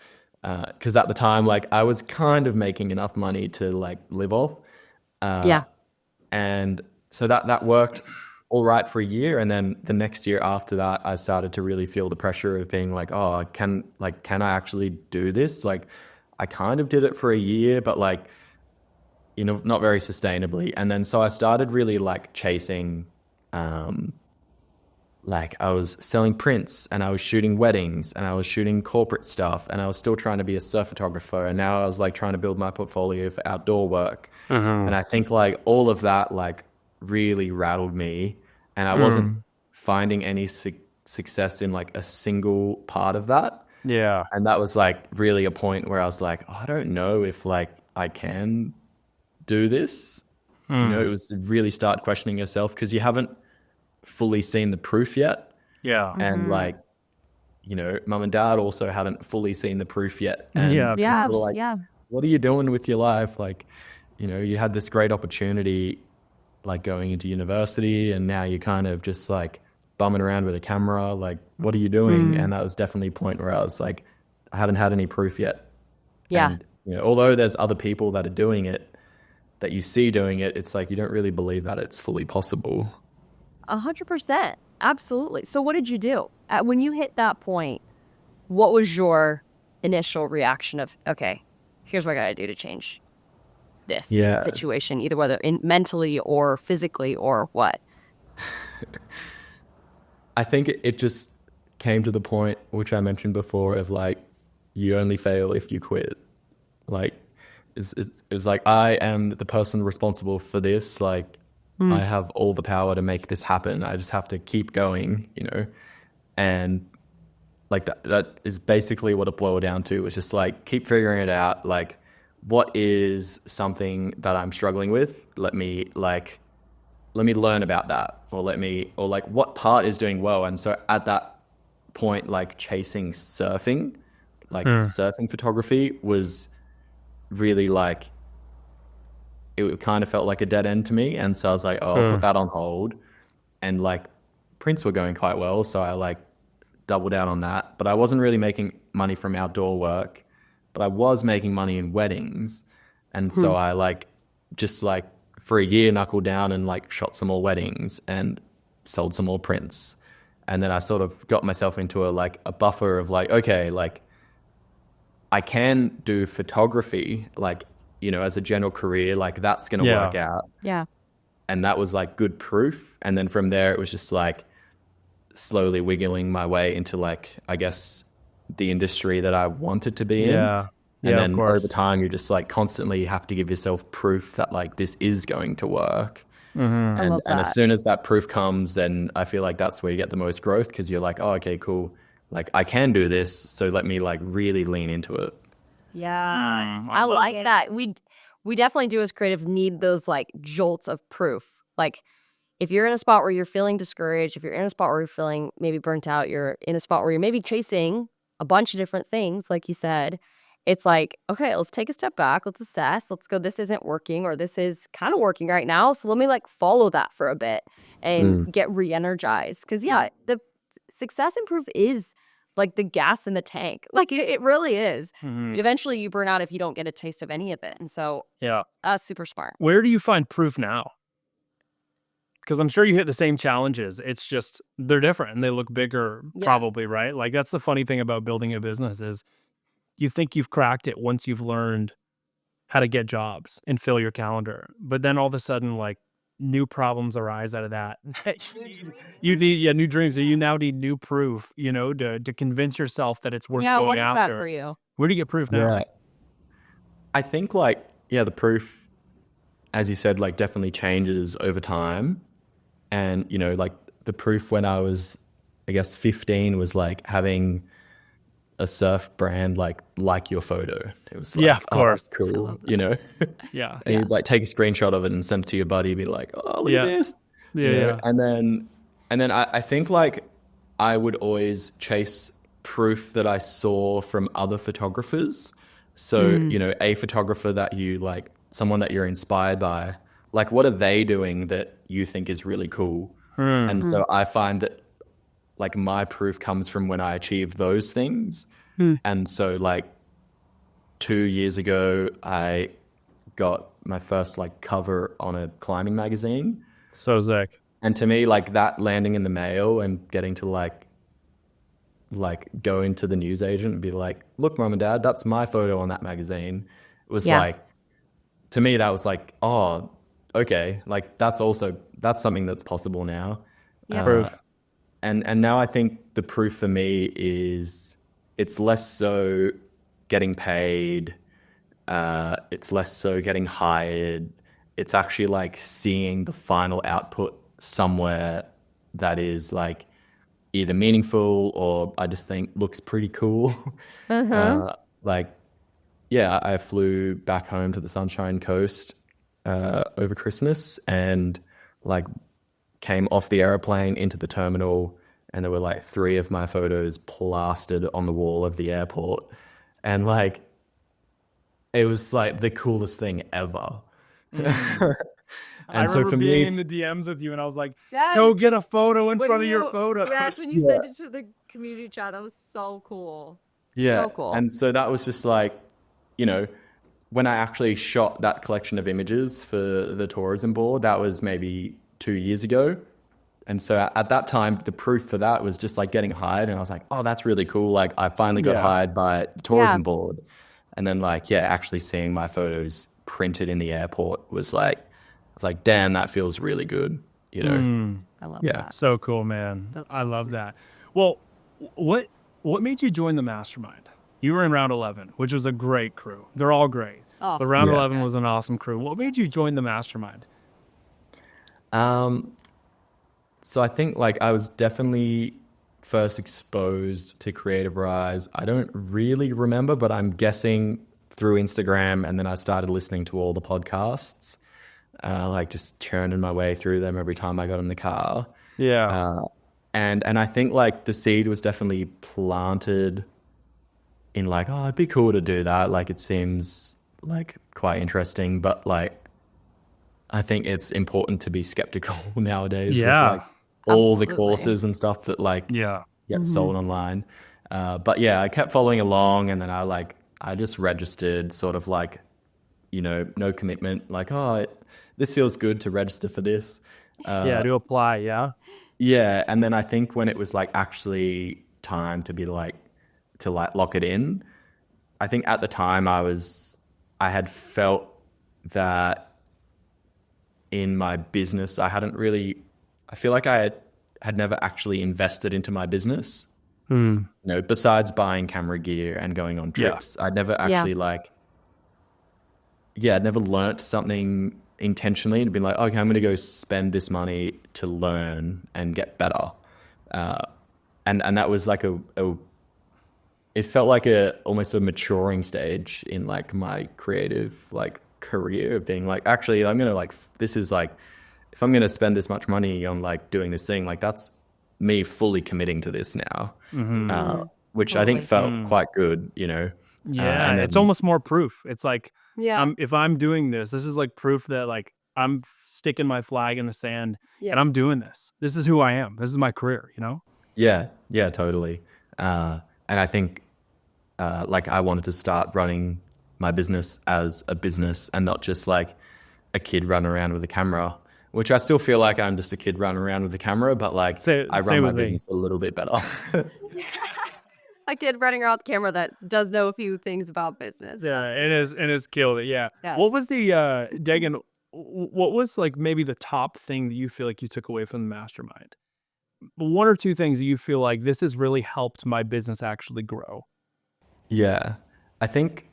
Because at the time, like I was kind of making enough money to like live off. And so that worked all right for a year. And then the next year after that, I started to really feel the pressure of being like, oh, can I actually do this? Like I kind of did it for a year, but like, you know, not very sustainably. And then so I started really like chasing, like I was selling prints and I was shooting weddings and I was shooting corporate stuff and I was still trying to be a surf photographer. And now I was like trying to build my portfolio for outdoor work. And I think like all of that like really rattled me, and I wasn't finding any success in like a single part of that. Yeah. And that was like really a point where I was like, oh, I don't know if like I can do this. You know, it was really start questioning yourself because you haven't fully seen the proof yet. Yeah. And like, you know, mum and dad also hadn't fully seen the proof yet. And Yeah. sort of like, what are you doing with your life? Like, you know, you had this great opportunity like going into university, and now you're kind of just like bumming around with a camera. Like, what are you doing? And that was definitely a point where I was like, I haven't had any proof yet. And, you know, although there's other people that are doing it, that you see doing it, it's like you don't really believe that it's fully possible. 100%. Absolutely. So what did you do? When you hit that point, what was your initial reaction of, okay, here's what I got to do to change this situation, either whether mentally or physically or what? I think it just came to the point, which I mentioned before, of like, you only fail if you quit. Like, it was like, I am the person responsible for this. Like, I have all the power to make this happen. I just have to keep going, you know? And like that is basically what it boiled down to. It's just like, keep figuring it out. Like, what is something that I'm struggling with? Let me learn about that, or like what part is doing well. And so at that point, like chasing surfing, like surfing photography was really like, it kind of felt like a dead end to me. And so I was like, oh, I'll put that on hold. And like prints were going quite well. So I like doubled down on that. But I wasn't really making money from outdoor work, but I was making money in weddings. And so I like just like for a year knuckled down and like shot some more weddings and sold some more prints. And then I sort of got myself into a buffer of like, okay, like I can do photography, like, you know, as a general career, like that's going to work out. Yeah. And that was like good proof. And then from there, it was just like slowly wiggling my way into like, I guess, the industry that I wanted to be in. Yeah. And Yeah, then of course. over time, you just like constantly have to give yourself proof that like this is going to work. I love And as that. soon as that proof comes, then I feel like that's where you get the most growth, because you're like, oh, okay, cool. Like I can do this. So let me like really lean into it. Yeah. I like that. We definitely do as creatives need those like jolts of proof. Like if you're in a spot where you're feeling discouraged, if you're in a spot where you're feeling maybe burnt out, you're in a spot where you're maybe chasing a bunch of different things, like you said, it's like, okay, let's take a step back. Let's assess. Let's go, this isn't working, or this is kind of working right now. So let me like follow that for a bit and get re-energized. Because yeah, the success and proof is like the gas in the tank. Like it really is. Eventually you burn out if you don't get a taste of any of it. And so Yeah. that's super smart. Where do you find proof now? Because I'm sure you hit the same challenges. It's just they're different and they look bigger, probably, right? Like that's the funny thing about building a business is you think you've cracked it once you've learned how to get jobs and fill your calendar. But then all of a sudden, like new problems arise out of that. You need new dreams. So you now need new proof, you know, to convince yourself that it's worth Yeah, going what is after. that for you? Where do you get proof now? Yeah. I think like, yeah, the proof, as you said, like definitely changes over time. And, you know, like the proof when I was, I guess, 15 was like having a surf brand like your photo. It was like, Yeah, of course. Oh, that's cool, you know? Yeah. And you'd like take a screenshot of it and send it to your buddy, be like, oh, look at this. Yeah, You know? yeah. And then I think like I would always chase proof that I saw from other photographers. So, you know, a photographer that you like, someone that you're inspired by, like what are they doing that you think is really cool? And so I find that like my proof comes from when I achieve those things. And so like 2 years ago, I got my first like cover on a climbing magazine. So sick. And to me, like that landing in the mail and getting to like go into the newsagent and be like, look, mom and dad, that's my photo on that magazine. It was like, to me, that was like, oh, okay. Like that's something that's possible now. Yeah. Proof. And now I think the proof for me is it's less so getting paid. It's less so getting hired. It's actually like seeing the final output somewhere that is like either meaningful or I just think looks pretty cool. Like, yeah, I flew back home to the Sunshine Coast over Christmas and like came off the airplane into the terminal and there were like 3 of my photos plastered on the wall of the airport. And like, it was like the coolest thing ever. I so remember for being me, in the DMs with you and I was like, Yes. go get a photo in When front of your you- photo. Yes, when you sent it to the community chat, that was so cool. yeah. So cool. And so that was just like, you know, when I actually shot that collection of images for the tourism board, that was maybe 2 years ago. And so at that time, the proof for that was just like getting hired. And I was like, oh, that's really cool. Like I finally got hired by the tourism board. And then like, yeah, actually seeing my photos printed in the airport was like, I was like, damn, that feels really good. You know? I love Yeah. that. So cool, man. I love that. Well, what made you join the Mastermind? You were in round 11, which was a great crew. They're all great. Oh, But round Yeah. 11 was an awesome crew. What made you join the Mastermind? So I think like I was definitely first exposed to Creativ Rise. I don't really remember, but I'm guessing through Instagram, and then I started listening to all the podcasts, like just churning my way through them every time I got in the car. Yeah. And I think like the seed was definitely planted in like, oh, it'd be cool to do that. Like it seems like quite interesting, but like I think it's important to be skeptical nowadays Yeah. with like all the Absolutely. courses and stuff that like Yeah. get sold online. But yeah, I kept following along, and then I just registered sort of like, you know, no commitment, like, oh, this feels good to register for this. Yeah, to apply, yeah. Yeah, and then I think when it was like actually time to be like to like lock it in, I think at the time I had felt that in my business, I feel like I had never actually invested into my business. You know, besides buying camera gear and going on trips, I'd never actually I'd never learnt something intentionally and been like, okay, I'm going to go spend this money to learn and get better. And that was like it felt like almost a maturing stage in like my creative like career, being like, actually, I'm going to like, this is like, if I'm going to spend this much money on like doing this thing, like that's me fully committing to this now, which I think felt quite good, you know? Yeah. And It's then, almost more proof. It's like, Yeah. if I'm doing this is like proof that like I'm sticking my flag in the sand Yeah. and I'm doing this. This is who I am. This is my career, you know? yeah, totally. And I think, like I wanted to start running my business as a business and not just like a kid running around with a camera, which I still feel like I'm just a kid running around with a camera, but like I run my business a little bit better. A kid running around the camera that does know a few things about business. Yeah, it is killed it. Yeah. Yes. What was the Daygin? What was like maybe the top thing that you feel like you took away from the mastermind? One or two things that you feel like this has really helped my business actually grow. Yeah. I think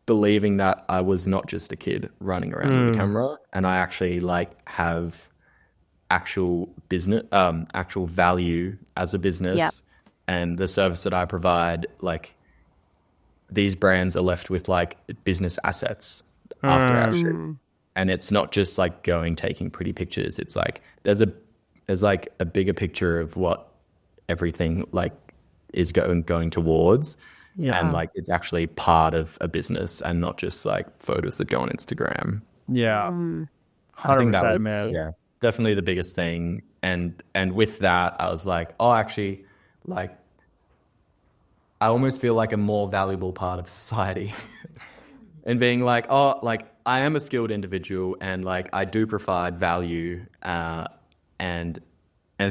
believing that I was not just a kid running around with a camera, and I actually like have actual business, actual value as a business. Yep. And the service that I provide, like these brands are left with like business assets after our shoot. And it's not just like taking pretty pictures. It's like there's like a bigger picture of what everything like is going towards. Yeah. And like it's actually part of a business and not just like photos that go on Instagram. Yeah. I think that 100%, was man. definitely the biggest thing. And with that, I was like, oh, actually, like I almost feel like a more valuable part of society. And being like, oh, like I am a skilled individual and like I do provide value. And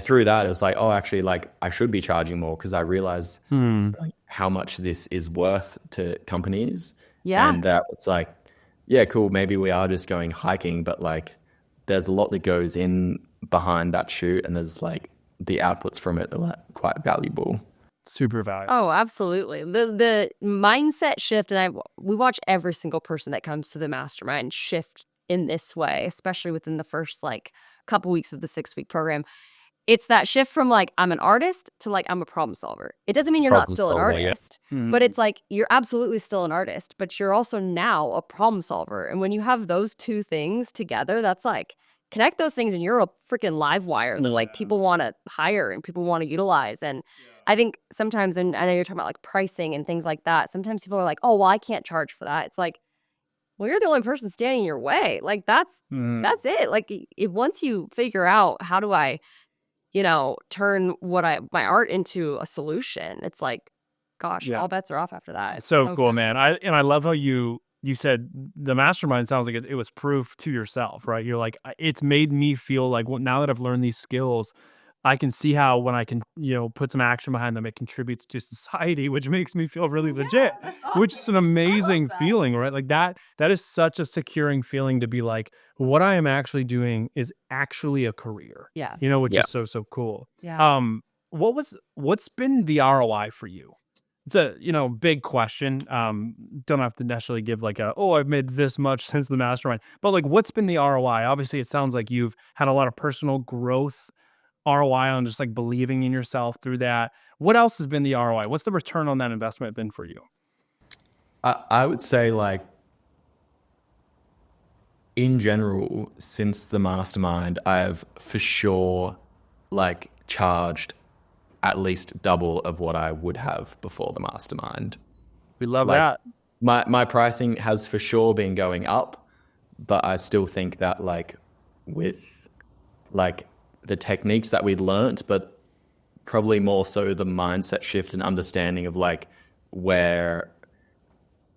through that, it was like, oh, actually, like I should be charging more because I realize like, how much this is worth to companies. Yeah. And that it's like, yeah, cool. Maybe we are just going hiking, but like there's a lot that goes in behind that shoot, and there's like the outputs from it are like, quite valuable. Super valuable. Oh, absolutely. The mindset shift, and we watch every single person that comes to the mastermind shift in this way, especially within the first like couple weeks of the 6-week program. It's that shift from like I'm an artist to like I'm a problem solver. It doesn't mean you're not still an artist, but it's like you're absolutely still an artist, but you're also now a problem solver. And when you have those two things together, that's like connect those things and you're a freaking live wire that like people want to hire and people want to utilize. And I think sometimes, and I know you're talking about like pricing and things like that, sometimes people are like, oh, well, I can't charge for that. It's like, well, you're the only person standing in your way. Like that's it. Like once you figure out how do I, turn my art into a solution, it's like, gosh, all bets are off after that. It's so cool, man. I love how you said the mastermind sounds like it was proof to yourself, right? You're like, it's made me feel like, well, now that I've learned these skills, I can see how when I can, put some action behind them, it contributes to society, which makes me feel really legit, which is an amazing feeling, right? Like that is such a securing feeling to be like, what I am actually doing is actually a career. Yeah. Which is so cool. Yeah. What's been the ROI for you? It's a, big question. Don't have to necessarily give like I've made this much since the mastermind, but like, what's been the ROI? Obviously, it sounds like you've had a lot of personal growth ROI on just like believing in yourself through that. What else has been the ROI? What's the return on that investment been for you? I would say like in general, since the mastermind, I have for sure like charged at least double of what I would have before the mastermind. We love Like, that. My pricing has for sure been going up, but I still think that like with like the techniques that we'd learnt, but probably more so the mindset shift and understanding of like where,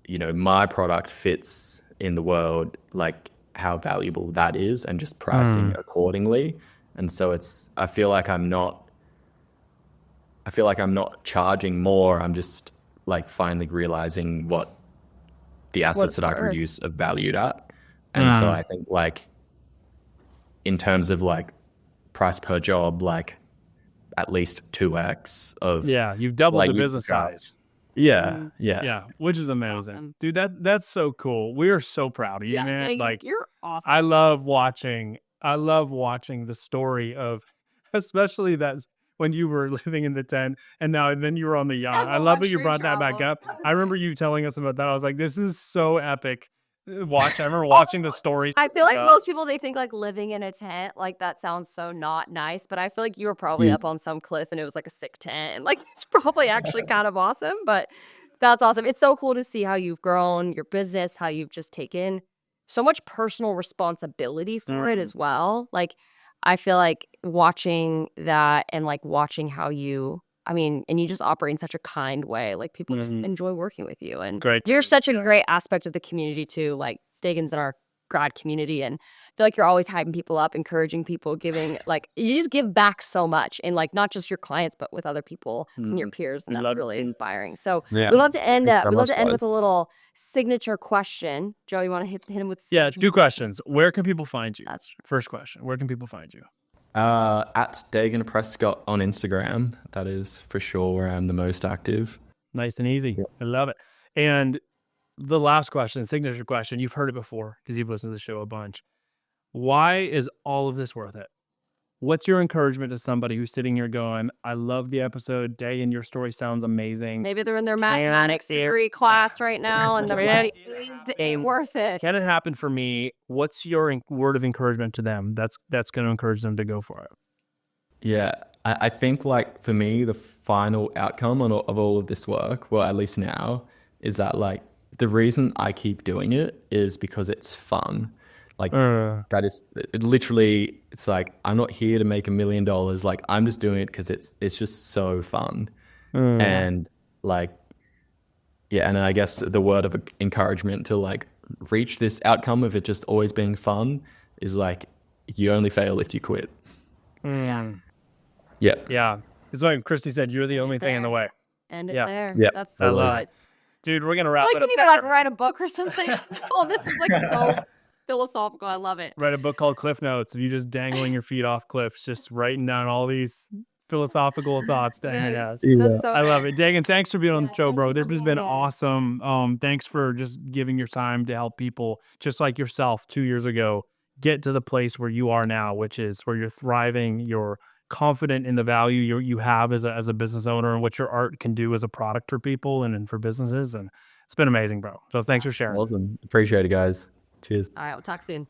my product fits in the world, like how valuable that is, and just pricing accordingly. And so I feel like I'm not charging more. I'm just like finally realizing what the assets What's that I worth. produce are valued at. And so I think like in terms of like price per job, like at least 2x of Yeah, you've doubled like the used to business charge. size. Yeah, yeah. Yeah, which is amazing. Awesome. Dude, that's so cool. We are so proud of you, man. Like you're awesome. I love watching the story of, especially that's when you were living in the tent and then you were on the yacht. And I the love that you luxury brought that back travel. up. I remember you telling us about that. I was like, this is so epic. I remember watching the stories. I feel like most people, they think like living in a tent, like that sounds so not nice, but I feel like you were probably up on some cliff and it was like a sick tent. And like it's probably actually kind of awesome, but that's awesome. It's so cool to see how you've grown your business, how you've just taken so much personal responsibility for it as well. Like I feel like watching that and like watching how and you just operate in such a kind way. Like people just enjoy working with you. And Great. you're such a great aspect of the community too. Like Daygin's in our grad community, and I feel like you're always hyping people up, encouraging people, giving like you just give back so much, and like not just your clients, but with other people and your peers, and We that's love to really see- inspiring. So Yeah. we love to end. Thanks so We love much, to end with guys. a little signature question. Joe, you want to hit him with? Yeah, 2 questions. Where can people find you? That's true. First question. Where can people find you? At Daygin Prescott on Instagram. That is for sure where I'm the most active. Nice and easy. I love it. And the last question, signature question, you've heard it before because you've listened to the show a bunch. Why is all of this worth it? What's your encouragement to somebody who's sitting here going, I love the episode, Daygin, your story sounds amazing. Maybe they're in their mathematics degree class right now, and they're like, is it worth it? Can it happen for me? What's your word of encouragement to them? That's going to encourage them to go for it. Yeah, I think like for me, the final outcome of all of this work, well, at least now, is that like the reason I keep doing it is because it's fun. Like that is literally, it's like, I'm not here to make $1 million. Like I'm just doing it because it's just so fun. And like, yeah. And I guess the word of encouragement to like reach this outcome of it just always being fun is like, you only fail if you quit. Yeah. Yeah. It's like Christy said, you're the only thing in the way. End it Yeah. there. Yeah. That's I so love good. it. Dude, we're going to wrap Like it we up. need to like write a book or something. Oh, this is like so philosophical. I love it. Write a book called Cliff Notes of you just dangling your feet off cliffs, just writing down all these philosophical thoughts. Yes. Yes. That's so I love it. Daygin, thanks for being on the show, thank bro. you This for has being been here. awesome. Thanks for just giving your time to help people just like yourself 2 years ago get to the place where you are now, which is where you're thriving, you're confident in the value you have as a business owner and what your art can do as a product for people and for businesses. And it's been amazing, bro. So thanks for sharing. Awesome. Appreciate it, guys. Cheers. All right, we'll talk soon.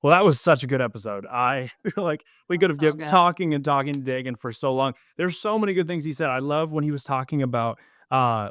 Well, that was such a good episode. I feel like we could have So kept good. talking and talking to Daygin for so long. There's so many good things he said. I love when he was talking about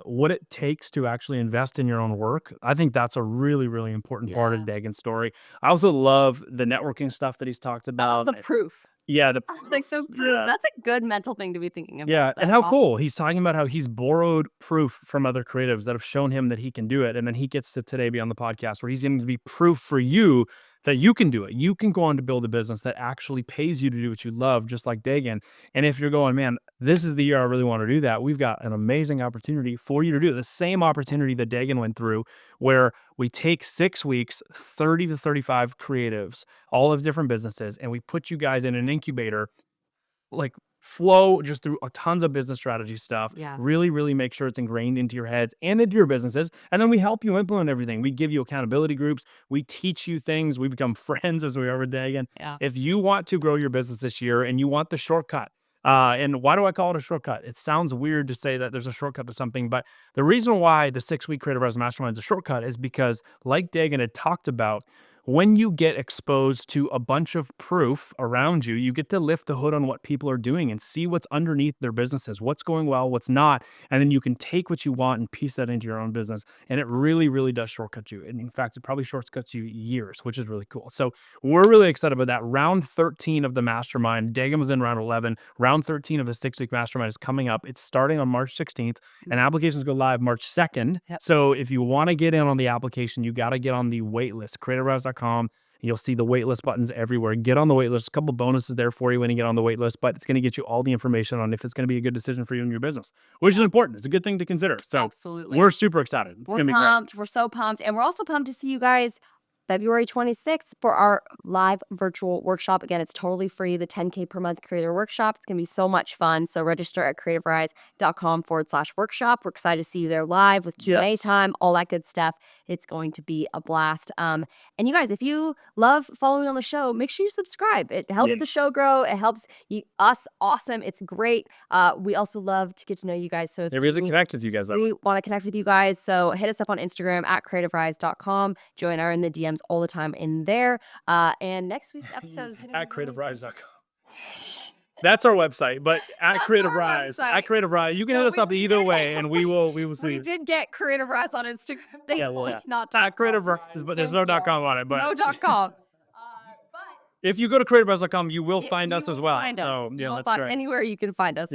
what it takes to actually invest in your own work. I think that's a really, really important part of Daygin's story. I also love the networking stuff that he's talked about. The proof. Yeah, It's like so proof. That's a good mental thing to be thinking about. yeah, and That's how awesome. cool. He's talking about how he's borrowed proof from other creatives that have shown him that he can do it. And then he gets to today be on the podcast where he's going to be proof for you that you can do it. You can go on to build a business that actually pays you to do what you love, just like Daygin. And if you're going, man, this is the year I really want to do that, we've got an amazing opportunity for you to do it. The same opportunity that Daygin went through, where we take 6 weeks, 30 to 35 creatives, all of different businesses, and we put you guys in an incubator, like flow just through tons of business strategy stuff. Yeah. Really, really make sure it's ingrained into your heads and into your businesses. And then we help you implement everything. We give you accountability groups. We teach you things. We become friends as we are with Daygin. Yeah. If you want to grow your business this year and you want the shortcut, and why do I call it a shortcut? It sounds weird to say that there's a shortcut to something, but the reason why the 6-week Creativ Rise Mastermind is a shortcut is because, like Daygin had talked about, when you get exposed to a bunch of proof around you, you get to lift the hood on what people are doing and see what's underneath their businesses, what's going well, what's not. And then you can take what you want and piece that into your own business. And it really, really does shortcut you. And in fact, it probably shortcuts you years, which is really cool. So we're really excited about that. Round 13 of the Mastermind. Daygin was in round 11. Round 13 of the 6-week Mastermind is coming up. It's starting on March 16th and applications go live March 2nd. Yep. So if you want to get in on the application, you got to get on the wait list, creativrise.com. You'll see the waitlist buttons everywhere. Get on the waitlist. A couple bonuses there for you when you get on the waitlist, but it's going to get you all the information on if it's going to be a good decision for you and your business, which is important. It's a good thing to consider. So Absolutely. we're super excited. It's We're gonna be great. pumped. We're so pumped. And we're also pumped to see you guys February 26th for our live virtual workshop. Again, it's totally free, the 10K per month creator workshop. It's going to be so much fun. So register at creativrise.com/workshop. We're excited to see you there live with Q&A time, all that good stuff. It's going to be a blast. And you guys, if you love following on the show, make sure you subscribe. It helps the show grow. It helps us. Awesome. It's great. We also love to get to know you guys. So we have to connect with you guys. We want to connect with you guys. So hit us up on Instagram at creativrise.com. Join our in the DMs all the time in there. And next week's episode is going to at creativrise.com. That's our website, but at Creativ Rise, you can hit us up either way, and we will see. We did get Creativ Rise on Instagram. Not at Creativ Rise, but there's no .com on it. But no .com. if you go to creativrise.com, you will find us as well. So yeah, that's great. Anywhere you can find us.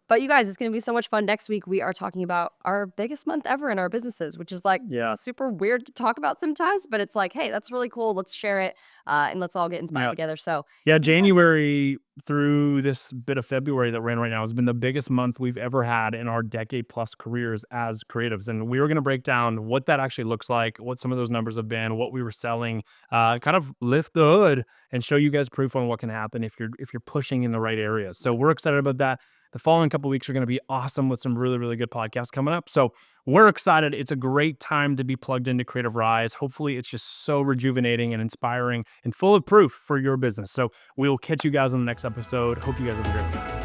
But you guys, it's going to be so much fun. Next week, we are talking about our biggest month ever in our businesses, which is super weird to talk about sometimes, but it's like, hey, that's really cool. Let's share it and let's all get inspired together. So January through this bit of February that we're in right now has been the biggest month we've ever had in our decade plus careers as creatives. And we were going to break down what that actually looks like, what some of those numbers have been, what we were selling, kind of lift the hood and show you guys proof on what can happen if you're pushing in the right areas. So we're excited about that. The following couple of weeks are going to be awesome with some really, really good podcasts coming up. So we're excited. It's a great time to be plugged into Creativ Rise. Hopefully it's just so rejuvenating and inspiring and full of proof for your business. So we'll catch you guys on the next episode. Hope you guys have a great week.